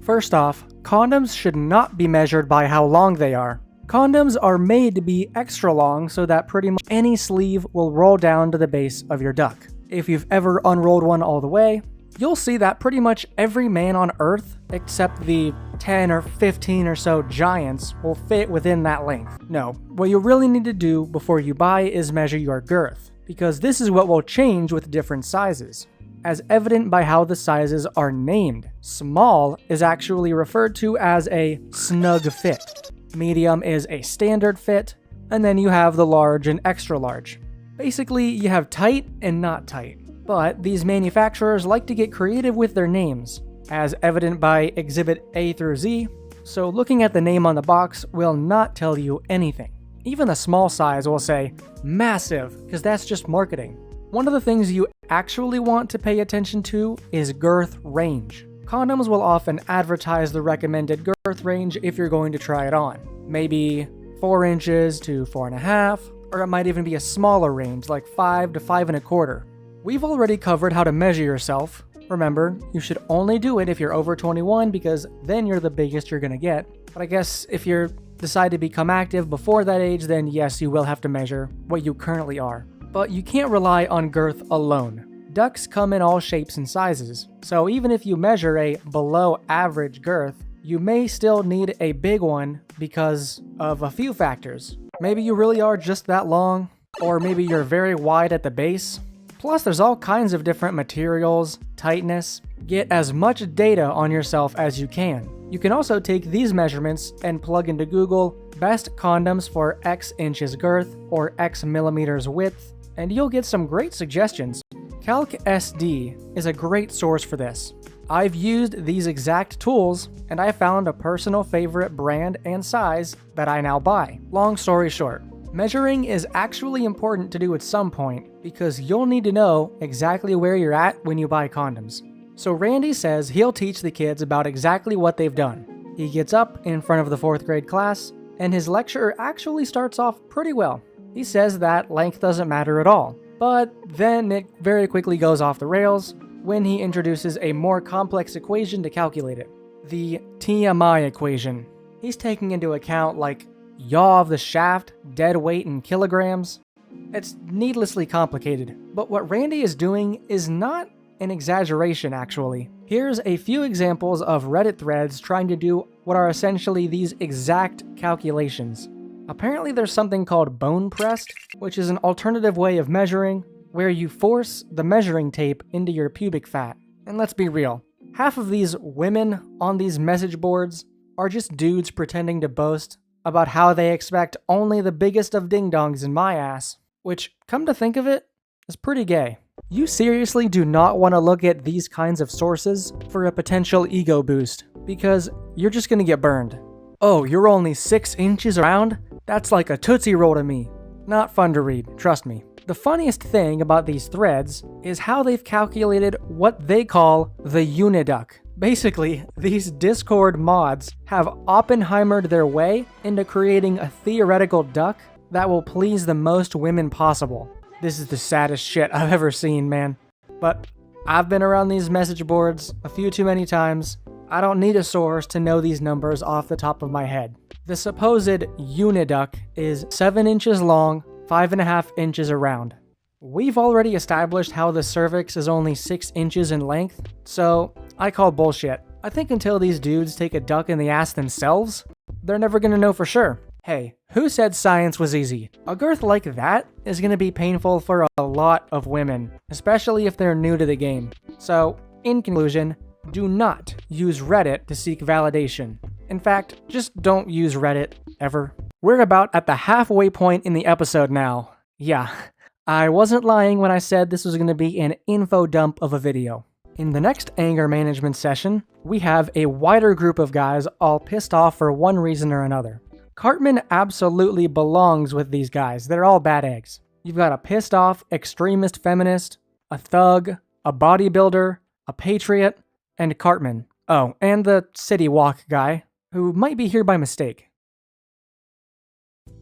First off, condoms should not be measured by how long they are. Condoms are made to be extra long so that pretty much any sleeve will roll down to the base of your duck. If you've ever unrolled one all the way, you'll see that pretty much every man on Earth, except the 10 or 15 or so giants, will fit within that length. No, what you really need to do before you buy is measure your girth, because this is what will change with different sizes, as evident by how the sizes are named. Small is actually referred to as a snug fit. Medium is a standard fit, and then you have the large and extra large. Basically, you have tight and not tight. But these manufacturers like to get creative with their names, as evident by Exhibit A through Z, so looking at the name on the box will not tell you anything. Even the small size will say massive, because that's just marketing. One of the things you actually want to pay attention to is girth range. Condoms will often advertise the recommended girth range if you're going to try it on. Maybe 4 inches to 4½ or it might even be a smaller range like 5 to 5¼ We've already covered how to measure yourself. Remember, you should only do it if you're over 21 because then you're the biggest you're gonna get. But I guess if you decide to become active before that age, then yes, you will have to measure what you currently are. But you can't rely on girth alone. Ducks come in all shapes and sizes, so even if you measure a below average girth, you may still need a big one because of a few factors. Maybe you really are just that long, or maybe you're very wide at the base. Plus, there's all kinds of different materials, tightness. Get as much data on yourself as you can. You can also take these measurements and plug into Google best condoms for X inches girth or X millimeters width, and you'll get some great suggestions. CalcSD is a great source for this. I've used these exact tools, and I found a personal favorite brand and size that I now buy. Long story short, measuring is actually important to do at some point because you'll need to know exactly where you're at when you buy condoms. So Randy says he'll teach the kids about exactly what they've done. He gets up in front of the 4th grade class, and his lecture actually starts off pretty well. He says that length doesn't matter at all, but then it very quickly goes off the rails when he introduces a more complex equation to calculate it. The TMI equation. He's taking into account like yaw of the shaft, dead weight in kilograms. It's needlessly complicated, but what Randy is doing is not an exaggeration actually. Here's a few examples of Reddit threads trying to do what are essentially these exact calculations. Apparently there's something called bone pressed, which is an alternative way of measuring, where you force the measuring tape into your pubic fat. And let's be real, half of these women on these message boards are just dudes pretending to boast about how they expect only the biggest of ding-dongs in my ass, which, come to think of it, is pretty gay. You seriously do not want to look at these kinds of sources for a potential ego boost, because you're just gonna get burned. Oh, you're only 6 inches around? That's like a Tootsie Roll to me. Not fun to read, trust me. The funniest thing about these threads is how they've calculated what they call the uniduck. Basically, these Discord mods have Oppenheimered their way into creating a theoretical duck that will please the most women possible. This is the saddest shit I've ever seen, man. But I've been around these message boards a few too many times. I don't need a source to know these numbers off the top of my head. The supposed uniduck is 7 inches long, 5.5 inches around. We've already established how the cervix is only 6 inches in length, so I call bullshit. I think until these dudes take a duck in the ass themselves, they're never gonna know for sure. Hey, who said science was easy? A girth like that is gonna be painful for a lot of women, especially if they're new to the game. So, in conclusion, do not use Reddit to seek validation. In fact, just don't use Reddit, ever. We're about at the halfway point in the episode now. Yeah, I wasn't lying when I said this was going to be an info dump of a video. In the next anger management session, we have a wider group of guys all pissed off for one reason or another. Cartman absolutely belongs with these guys. They're all bad eggs. You've got a pissed off extremist feminist, a thug, a bodybuilder, a patriot, and Cartman. Oh, and the City Walk guy, who might be here by mistake.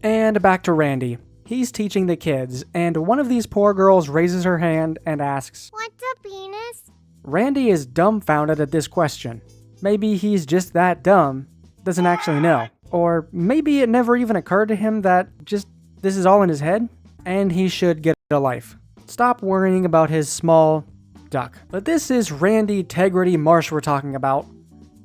And back to Randy. He's teaching the kids, and one of these poor girls raises her hand and asks, "What's a penis?" Randy is dumbfounded at this question. Maybe he's just that dumb, doesn't actually know. Or maybe it never even occurred to him that just this is all in his head, and he should get a life. Stop worrying about his small duck. But this is Randy Tegrity Marsh we're talking about.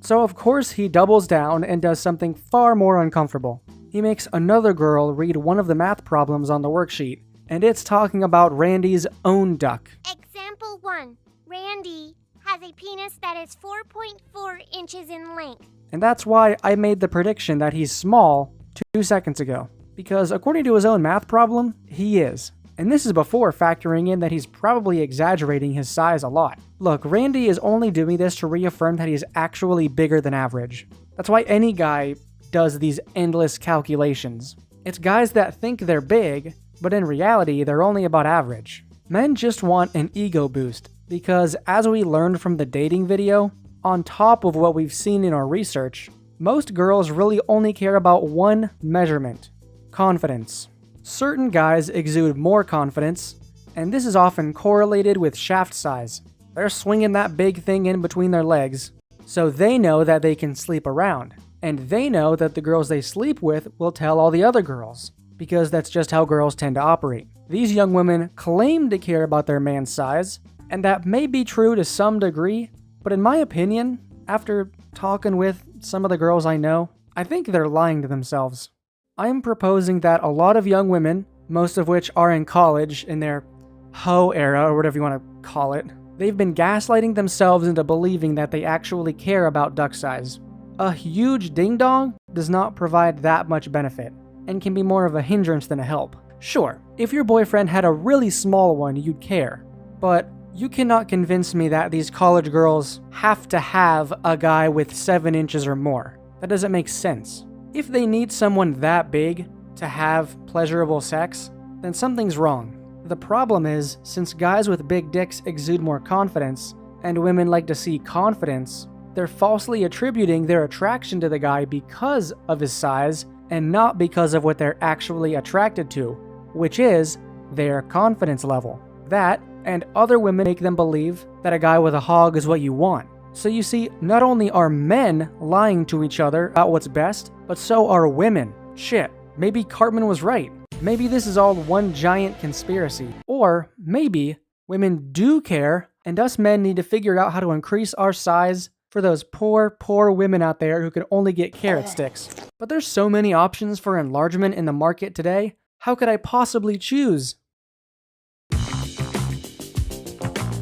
So of course he doubles down and does something far more uncomfortable. He makes another girl read one of the math problems on the worksheet, and it's talking about Randy's own duck. Example 1. Randy has a penis that is 4.4 inches in length. And that's why I made the prediction that he's small 2 seconds ago. Because according to his own math problem, he is. And this is before factoring in that he's probably exaggerating his size a lot. Look, Randy is only doing this to reaffirm that he's actually bigger than average. That's why any guy does these endless calculations. It's guys that think they're big, but in reality, they're only about average. Men just want an ego boost, because as we learned from the dating video, on top of what we've seen in our research, most girls really only care about one measurement: confidence. Certain guys exude more confidence, and this is often correlated with shaft size. They're swinging that big thing in between their legs, so they know that they can sleep around. And they know that the girls they sleep with will tell all the other girls, because that's just how girls tend to operate. These young women claim to care about their man's size, And that may be true to some degree, but in my opinion, after talking with some of the girls I know, I think they're lying to themselves. I am proposing that a lot of young women, most of which are in college in their hoe era or whatever you want to call it, they've been gaslighting themselves into believing that they actually care about duck size. A huge ding-dong does not provide that much benefit and can be more of a hindrance than a help. Sure, if your boyfriend had a really small one, you'd care, but you cannot convince me that these college girls have to have a guy with 7 inches or more. That doesn't make sense. If they need someone that big to have pleasurable sex, then something's wrong. The problem is, since guys with big dicks exude more confidence, and women like to see confidence, they're falsely attributing their attraction to the guy because of his size and not because of what they're actually attracted to, which is their confidence level. That and other women make them believe that a guy with a hog is what you want. So you see, not only are men lying to each other about what's best, but so are women. Shit, maybe Cartman was right. Maybe this is all one giant conspiracy. Or maybe women do care, and us men need to figure out how to increase our size for those poor women out there who can only get carrot sticks. But there's so many options for enlargement in the market today. How could I possibly choose?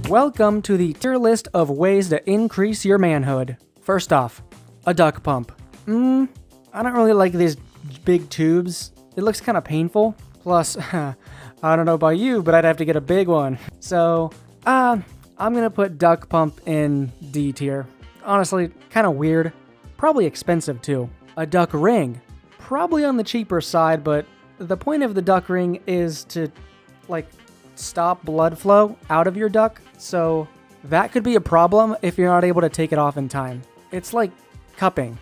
Welcome to the tier list of ways to increase your manhood. First off, a duck pump. I don't really like these big tubes. It looks kind of painful. Plus, I don't know about you, but I'd have to get a big one. So, I'm gonna put duck pump in D tier. Honestly, kind of weird. Probably expensive too. A duck ring. Probably on the cheaper side, but the point of the duck ring is to, stop blood flow out of your duck, so that could be a problem if you're not able to take it off in time. It's like cupping.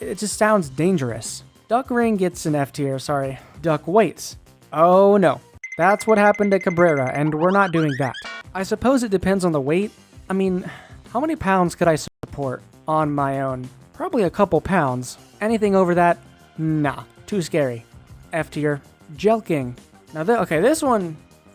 It just sounds dangerous. Duck ring gets an F tier, sorry. Duck weights. Oh no. That's what happened to Cabrera, and we're not doing that. I suppose it depends on the weight. I mean, how many pounds could I support on my own? Probably a couple pounds. Anything over that? Nah, too scary. F tier. Jelking. Now,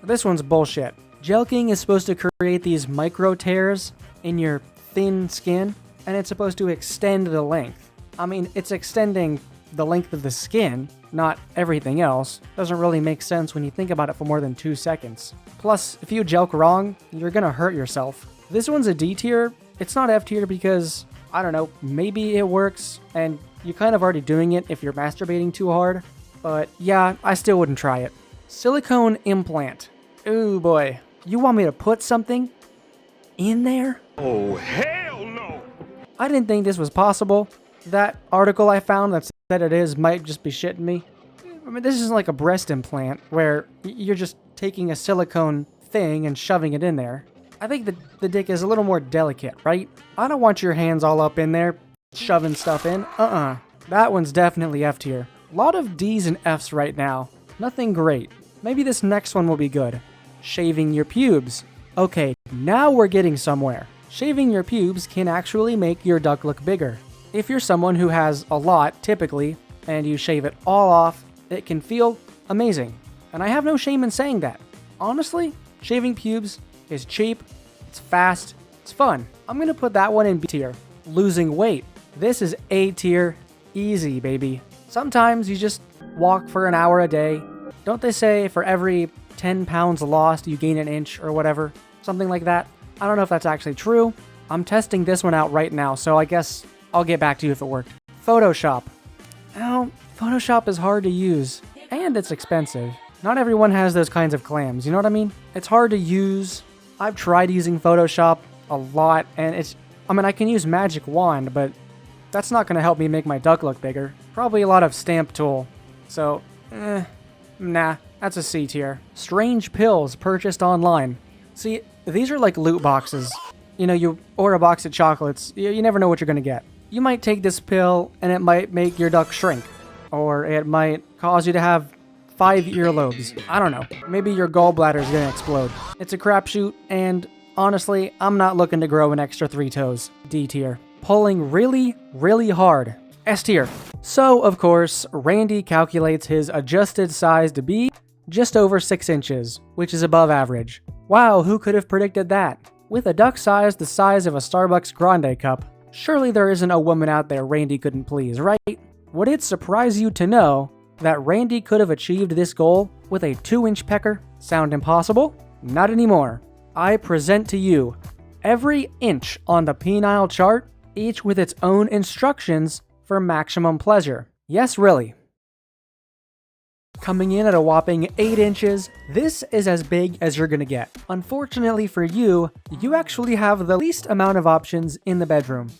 this one's bullshit. Jelking is supposed to create these micro tears in your thin skin, and it's supposed to extend the length. I mean, it's extending the length of the skin, not everything else. Doesn't really make sense when you think about it for more than 2 seconds. Plus, if you jelk wrong, you're gonna hurt yourself. This one's a D tier. It's not F tier because, I don't know, maybe it works, and you're kind of already doing it if you're masturbating too hard. But yeah, I still wouldn't try it. Silicone implant. Ooh boy. You want me to put something in there? Oh, hell no! I didn't think this was possible. That article I found that said it is might just be shitting me. I mean, this isn't like a breast implant where you're just taking a silicone thing and shoving it in there. I think the dick is a little more delicate, right? I don't want your hands all up in there shoving stuff in. That one's definitely F tier. A lot of D's and F's right now. Nothing great. Maybe this next one will be good. Shaving your pubes. Okay, now we're getting somewhere. Shaving your pubes can actually make your duck look bigger. If you're someone who has a lot, typically, and you shave it all off, it can feel amazing. And I have no shame in saying that. Honestly, shaving pubes is cheap, it's fast, it's fun. I'm gonna put that one in B tier. Losing weight. This is A tier, easy, baby. Sometimes you just walk for an hour a day. Don't they say for every 10 pounds lost, you gain an inch or whatever? Something like that. I don't know if that's actually true. I'm testing this one out right now, so I guess I'll get back to you if it worked. Photoshop. Now, Photoshop is hard to use, and it's expensive. Not everyone has those kinds of clams, you know what I mean? It's hard to use. I've tried using Photoshop a lot, and I can use Magic Wand, but that's not gonna help me make my duck look bigger. Probably a lot of stamp tool. So, nah, that's a C tier. Strange pills purchased online. See, these are like loot boxes. You know, you order a box of chocolates, you never know what you're gonna get. You might take this pill and it might make your duck shrink. Or it might cause you to have 5 earlobes. I don't know. Maybe your gallbladder is gonna explode. It's a crapshoot, and honestly, I'm not looking to grow an extra 3 toes. D tier. Pulling really, really hard. S tier. So, of course, Randy calculates his adjusted size to be just over 6 inches, which is above average. Wow, who could have predicted that? With a duck size the size of a Starbucks Grande cup, surely there isn't a woman out there Randy couldn't please, right? Would it surprise you to know that Randy could have achieved this goal with a 2-inch pecker? Sound impossible? Not anymore. I present to you every inch on the penile chart, each with its own instructions for maximum pleasure. Yes, really. Coming in at a whopping 8 inches, this is as big as you're gonna get. Unfortunately for you, you actually have the least amount of options in the bedroom.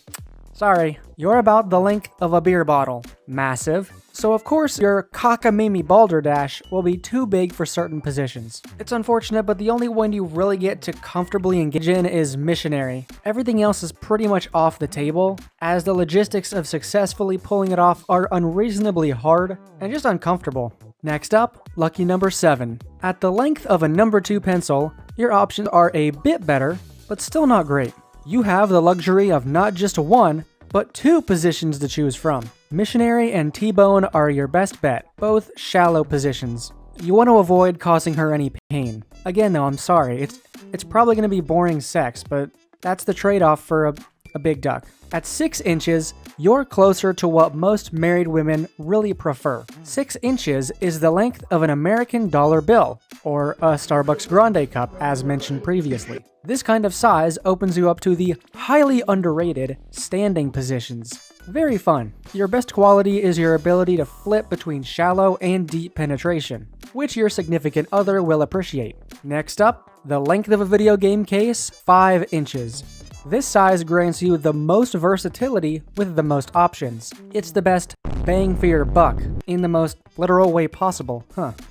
Sorry, you're about the length of a beer bottle. Massive. So of course your cockamamie balderdash will be too big for certain positions. It's unfortunate, but the only one you really get to comfortably engage in is missionary. Everything else is pretty much off the table, as the logistics of successfully pulling it off are unreasonably hard and just uncomfortable. Next up, lucky number 7. At the length of a number 2 pencil, your options are a bit better, but still not great. You have the luxury of not just 1, but 2 positions to choose from. Missionary and T-bone are your best bet, both shallow positions. You want to avoid causing her any pain. Again though, I'm sorry, it's probably going to be boring sex, but that's the trade-off for a big duck. At 6 inches, you're closer to what most married women really prefer. 6 inches is the length of an American dollar bill, or a Starbucks Grande cup as mentioned previously. This kind of size opens you up to the highly underrated standing positions. Very fun. Your best quality is your ability to flip between shallow and deep penetration, which your significant other will appreciate. Next up, the length of a video game case, 5 inches. This size grants you the most versatility with the most options. It's the best bang for your buck in the most literal way possible,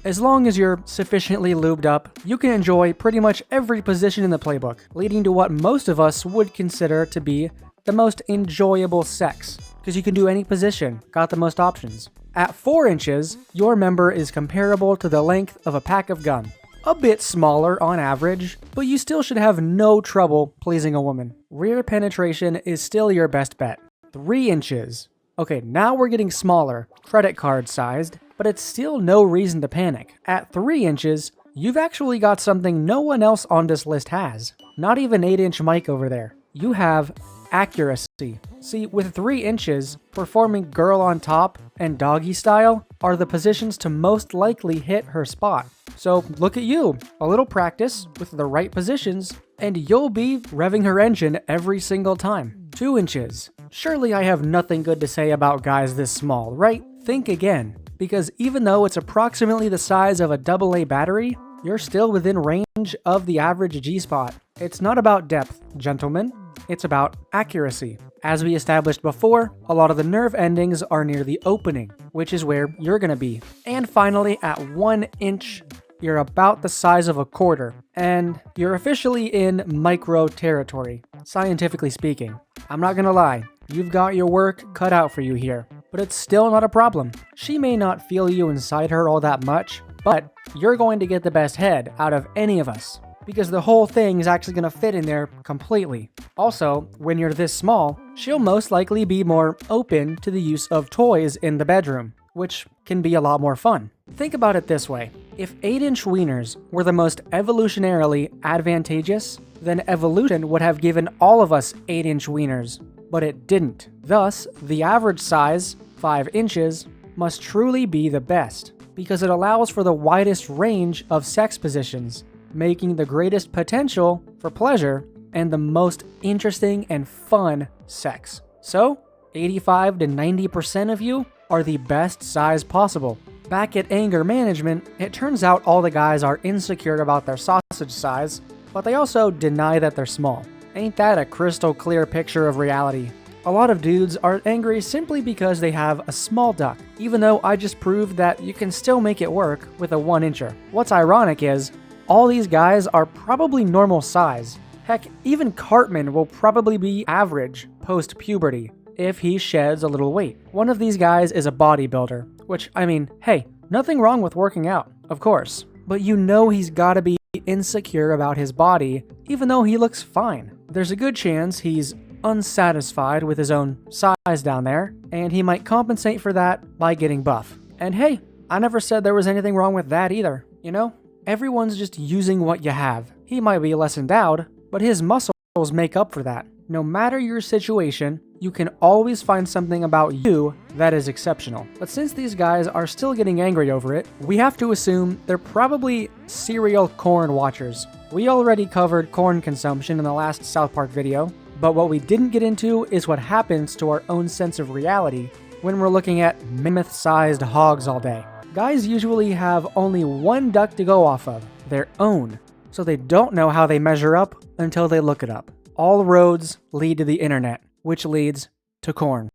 As long as you're sufficiently lubed up, you can enjoy pretty much every position in the playbook, leading to what most of us would consider to be the most enjoyable sex, because you can do any position, got the most options. At 4 inches, your member is comparable to the length of a pack of gum. A bit smaller on average, but you still should have no trouble pleasing a woman. Rear penetration is still your best bet. 3 inches. Okay, now we're getting smaller, credit card sized, but it's still no reason to panic. At 3 inches, you've actually got something no one else on this list has. Not even 8-inch Mike over there. You have accuracy. See, with 3 inches, performing girl on top and doggy style are the positions to most likely hit her spot. So look at you, a little practice with the right positions, and you'll be revving her engine every single time. 2 inches. Surely I have nothing good to say about guys this small, right? Think again, because even though it's approximately the size of a AA battery, you're still within range of the average G-spot. It's not about depth, gentlemen. It's about accuracy. As we established before, a lot of the nerve endings are near the opening, which is where you're gonna be. And finally, at 1 inch, you're about the size of a quarter, and you're officially in micro territory, scientifically speaking. I'm not gonna lie, you've got your work cut out for you here, but it's still not a problem. She may not feel you inside her all that much, but you're going to get the best head out of any of us, because the whole thing is actually going to fit in there completely. Also, when you're this small, she'll most likely be more open to the use of toys in the bedroom, which can be a lot more fun. Think about it this way. If 8-inch wieners were the most evolutionarily advantageous, then evolution would have given all of us 8-inch wieners, but it didn't. Thus, the average size, 5 inches, must truly be the best, because it allows for the widest range of sex positions, making the greatest potential for pleasure and the most interesting and fun sex. So, 85 to 90% of you are the best size possible. Back at anger management, it turns out all the guys are insecure about their sausage size, but they also deny that they're small. Ain't that a crystal clear picture of reality? A lot of dudes are angry simply because they have a small duck, even though I just proved that you can still make it work with a 1-incher. What's ironic is, all these guys are probably normal size. Heck, even Cartman will probably be average post-puberty if he sheds a little weight. One of these guys is a bodybuilder, which, I mean, hey, nothing wrong with working out, of course. But you know he's gotta be insecure about his body, even though he looks fine. There's a good chance he's unsatisfied with his own size down there, and he might compensate for that by getting buff. And hey, I never said there was anything wrong with that either, you know? Everyone's just using what you have. He might be less endowed, but his muscles make up for that. No matter your situation, you can always find something about you that is exceptional. But since these guys are still getting angry over it, we have to assume they're probably serial corn watchers. We already covered corn consumption in the last South Park video, but what we didn't get into is what happens to our own sense of reality when we're looking at mammoth-sized hogs all day. Guys usually have only one duck to go off of, their own, so they don't know how they measure up until they look it up. All roads lead to the internet, which leads to corn.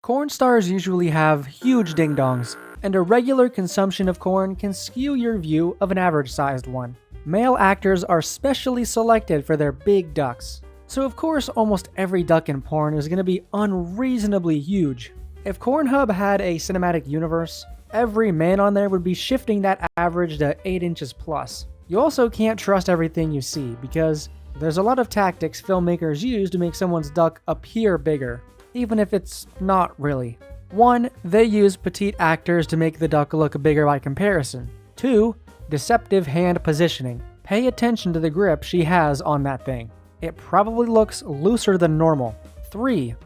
Corn stars usually have huge ding-dongs, and a regular consumption of corn can skew your view of an average-sized one. Male actors are specially selected for their big ducks, so of course almost every duck in porn is going to be unreasonably huge. If Pornhub had a cinematic universe, every man on there would be shifting that average to 8 inches plus. You also can't trust everything you see, because there's a lot of tactics filmmakers use to make someone's duck appear bigger, even if it's not really. 1. They use petite actors to make the duck look bigger by comparison. 2. Deceptive hand positioning. Pay attention to the grip she has on that thing. It probably looks looser than normal. 3.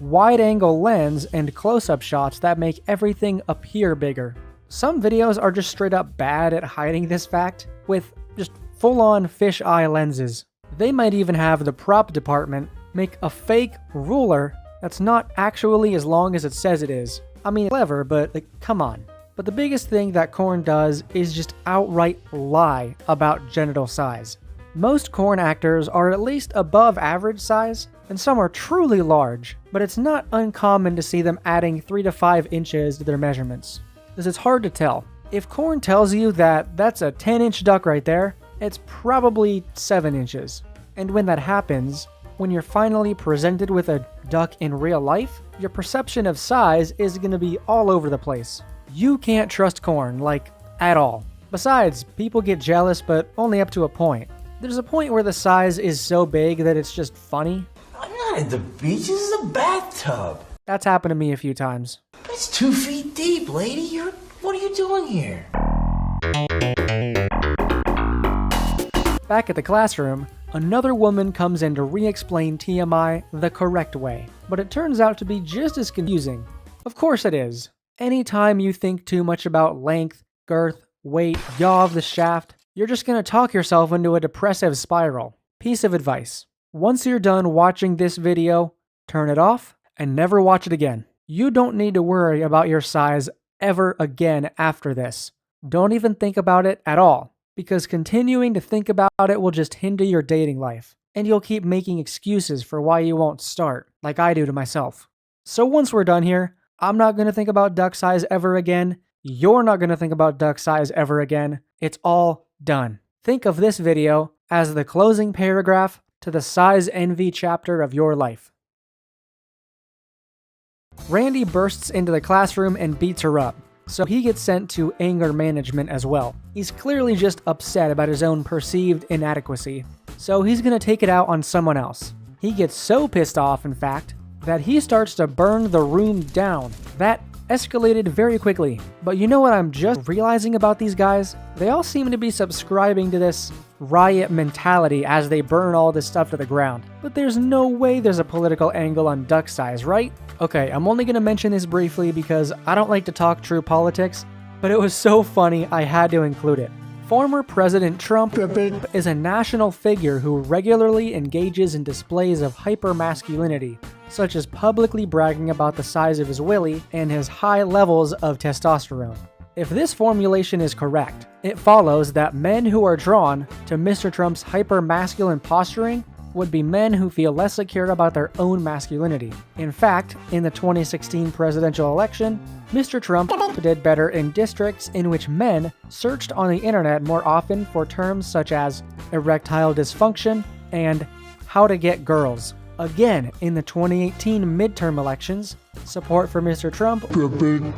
Wide-angle lens and close-up shots that make everything appear bigger. Some videos are just straight up bad at hiding this fact, with just full-on fisheye lenses. They might even have the prop department make a fake ruler that's not actually as long as it says it is. I mean, clever, but like, come on. But the biggest thing that corn does is just outright lie about genital size. Most corn actors are at least above average size, and some are truly large, but it's not uncommon to see them adding 3 to 5 inches to their measurements, because it's hard to tell. If corn tells you that that's a 10-inch duck right there, it's probably 7 inches. And when that happens, when you're finally presented with a duck in real life, your perception of size is going to be all over the place. You can't trust corn, like, at all. Besides, people get jealous, but only up to a point. There's a point where the size is so big that it's just funny. I'm not at the beach, this is a bathtub. That's happened to me a few times. It's 2 feet deep, lady. What are you doing here? Back at the classroom, another woman comes in to re-explain TMI the correct way, but it turns out to be just as confusing. Of course it is. Anytime you think too much about length, girth, weight, yaw of the shaft, you're just going to talk yourself into a depressive spiral. Piece of advice. Once you're done watching this video, turn it off and never watch it again. You don't need to worry about your size ever again after this. Don't even think about it at all, because continuing to think about it will just hinder your dating life, and you'll keep making excuses for why you won't start, like I do to myself. So once we're done here, I'm not going to think about duck size ever again. You're not going to think about duck size ever again. It's all done. Think of this video as the closing paragraph to the size envy chapter of your life. Randy bursts into the classroom and beats her up, so he gets sent to anger management as well. He's clearly just upset about his own perceived inadequacy, so he's going to take it out on someone else. He gets so pissed off, in fact, that he starts to burn the room down. That escalated very quickly. But you know what I'm just realizing about these guys? They all seem to be subscribing to this riot mentality as they burn all this stuff to the ground. But there's no way there's a political angle on duck size, right? Okay, I'm only gonna mention this briefly because I don't like to talk true politics, but it was so funny I had to include it. Former President Trump is a national figure who regularly engages in displays of hypermasculinity, such as publicly bragging about the size of his willy and his high levels of testosterone. If this formulation is correct, it follows that men who are drawn to Mr. Trump's hyper-masculine posturing would be men who feel less secure about their own masculinity. In fact, in the 2016 presidential election, Mr. Trump did better in districts in which men searched on the internet more often for terms such as erectile dysfunction and how to get girls. Again, in the 2018 midterm elections, support for Mr. Trump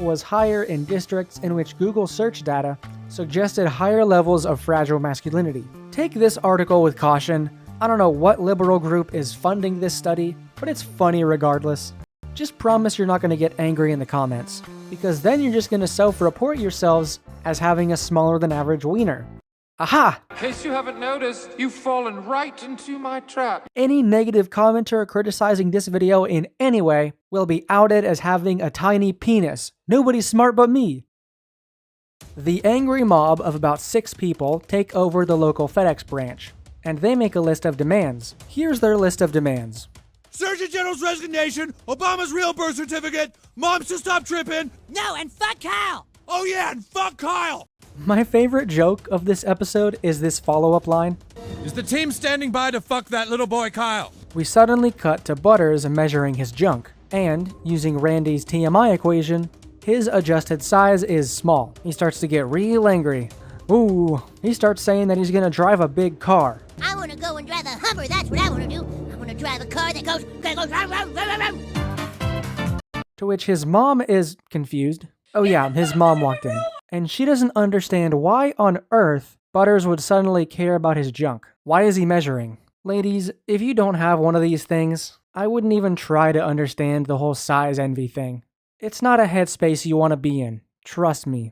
was higher in districts in which Google search data suggested higher levels of fragile masculinity. Take this article with caution. I don't know what liberal group is funding this study, but it's funny regardless. Just promise you're not going to get angry in the comments, because then you're just going to self-report yourselves as having a smaller than average wiener. Aha! In case you haven't noticed, you've fallen right into my trap. Any negative commenter criticizing this video in any way will be outed as having a tiny penis. Nobody's smart but me. The angry mob of about 6 people take over the local FedEx branch, and they make a list of demands. Here's their list of demands. Surgeon General's resignation, Obama's real birth certificate, moms to stop tripping. No, and fuck Kyle! Oh yeah, and fuck Kyle. My favorite joke of this episode is this follow-up line. Is the team standing by to fuck that little boy Kyle? We suddenly cut to Butters measuring his junk, and, using Randy's TMI equation, his adjusted size is small. He starts to get real angry. Ooh, he starts saying that he's gonna drive a big car. I want to go and drive a Hummer, that's what I want to do. I want to drive a car that goes round, round, round, round. To which his mom is confused. Oh yeah, his mom walked in. And she doesn't understand why on earth Butters would suddenly care about his junk. Why is he measuring? Ladies, if you don't have one of these things, I wouldn't even try to understand the whole size envy thing. It's not a headspace you want to be in. Trust me.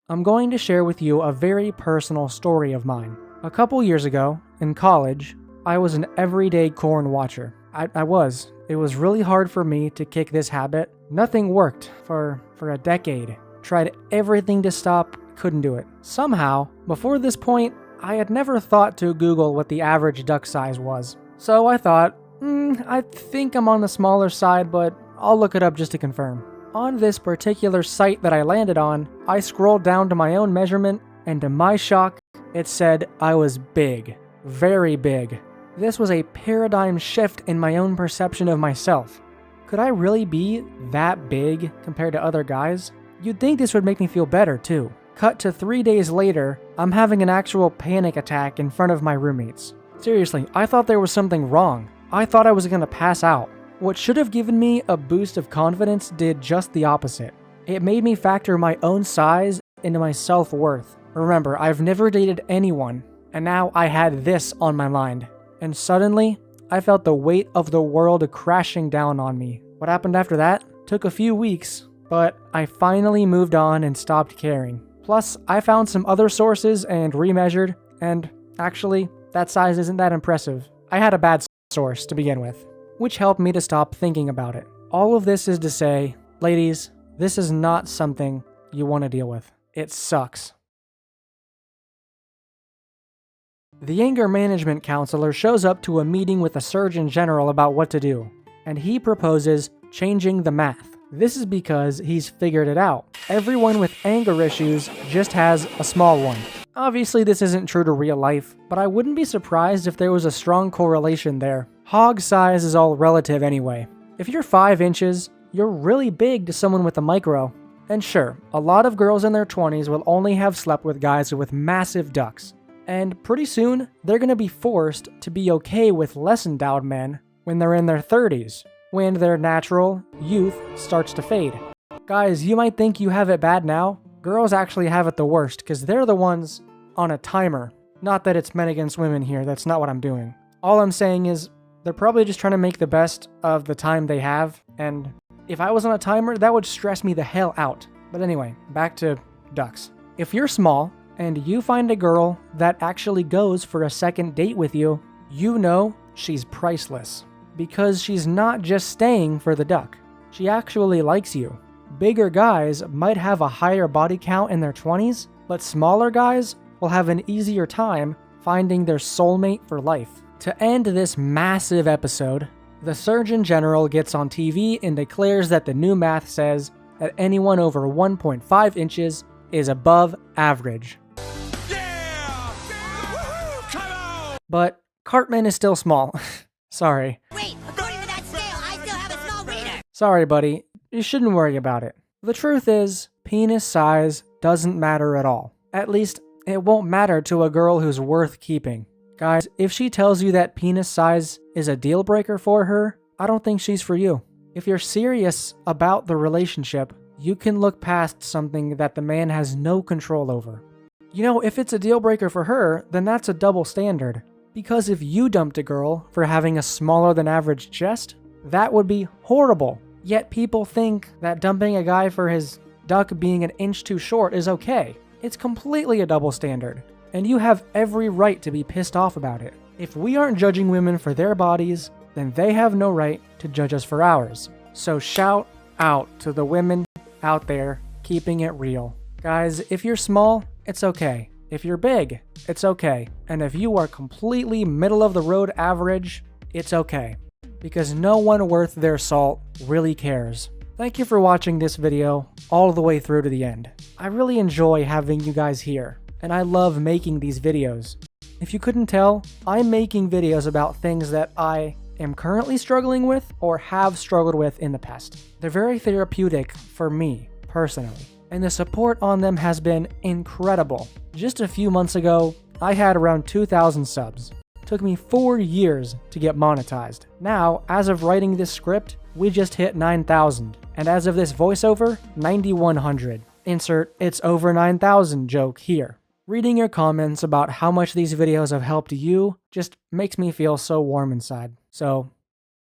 I'm going to share with you a very personal story of mine. A couple years ago, in college, I was an everyday corn watcher. I was. It was really hard for me to kick this habit. Nothing worked for a decade. Tried everything to stop, couldn't do it. Somehow, before this point, I had never thought to Google what the average duck size was. So I thought, I think I'm on the smaller side, but I'll look it up just to confirm. On this particular site that I landed on, I scrolled down to my own measurement, and to my shock, it said I was big. Very big. This was a paradigm shift in my own perception of myself. Could I really be that big compared to other guys? You'd think this would make me feel better too. Cut to 3 days later, I'm having an actual panic attack in front of my roommates. Seriously, I thought there was something wrong. I thought I was gonna pass out. What should have given me a boost of confidence did just the opposite. It made me factor my own size into my self-worth. Remember, I've never dated anyone, and now I had this on my mind. And suddenly, I felt the weight of the world crashing down on me. What happened after that? Took a few weeks, but I finally moved on and stopped caring. Plus, I found some other sources and remeasured, and actually, that size isn't that impressive. I had a bad source to begin with, which helped me to stop thinking about it. All of this is to say, ladies, this is not something you want to deal with. It sucks. The anger management counselor shows up to a meeting with the Surgeon General about what to do, and he proposes changing the math. This is because he's figured it out. Everyone with anger issues just has a small one. Obviously, this isn't true to real life, but I wouldn't be surprised if there was a strong correlation there. Hog size is all relative anyway. If you're 5 inches, you're really big to someone with a micro. And sure, a lot of girls in their 20s will only have slept with guys with massive ducks. And pretty soon, they're gonna be forced to be okay with less endowed men when they're in their 30s, when their natural youth starts to fade. Guys, you might think you have it bad now. Girls actually have it the worst, because they're the ones on a timer. Not that it's men against women here, that's not what I'm doing. All I'm saying is, they're probably just trying to make the best of the time they have, and if I was on a timer, that would stress me the hell out. But anyway, back to ducks. If you're small, and you find a girl that actually goes for a second date with you, you know she's priceless. Because she's not just staying for the duck. She actually likes you. Bigger guys might have a higher body count in their 20s, but smaller guys will have an easier time finding their soulmate for life. To end this massive episode, the Surgeon General gets on TV and declares that the new math says that anyone over 1.5 inches is above average. Yeah! Woohoo! Come on! But Cartman is still small. Sorry. Wait, according to that scale, I still have a small wiener! Sorry, buddy. You shouldn't worry about it. The truth is, penis size doesn't matter at all. At least, it won't matter to a girl who's worth keeping. Guys, if she tells you that penis size is a deal breaker for her, I don't think she's for you. If you're serious about the relationship, you can look past something that the man has no control over. You know, if it's a deal breaker for her, then that's a double standard. Because if you dumped a girl for having a smaller than average chest, that would be horrible. Yet people think that dumping a guy for his duck being an inch too short is okay. It's completely a double standard, and you have every right to be pissed off about it. If we aren't judging women for their bodies, then they have no right to judge us for ours. So shout out to the women out there keeping it real. Guys, if you're small, it's okay. If you're big, it's okay. And if you are completely middle of the road average, it's okay. Because no one worth their salt really cares. Thank you for watching this video all the way through to the end. I really enjoy having you guys here, and I love making these videos. If you couldn't tell, I'm making videos about things that I am currently struggling with or have struggled with in the past. They're very therapeutic for me, personally, and the support on them has been incredible. Just a few months ago, I had around 2,000 subs. It took me 4 years to get monetized. Now, as of writing this script, we just hit 9,000, and as of this voiceover, 9,100. Insert "it's over 9,000" joke here. Reading your comments about how much these videos have helped you just makes me feel so warm inside. So,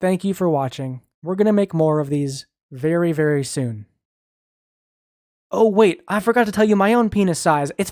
thank you for watching. We're gonna make more of these very, very soon. Oh wait, I forgot to tell you my own penis size. It's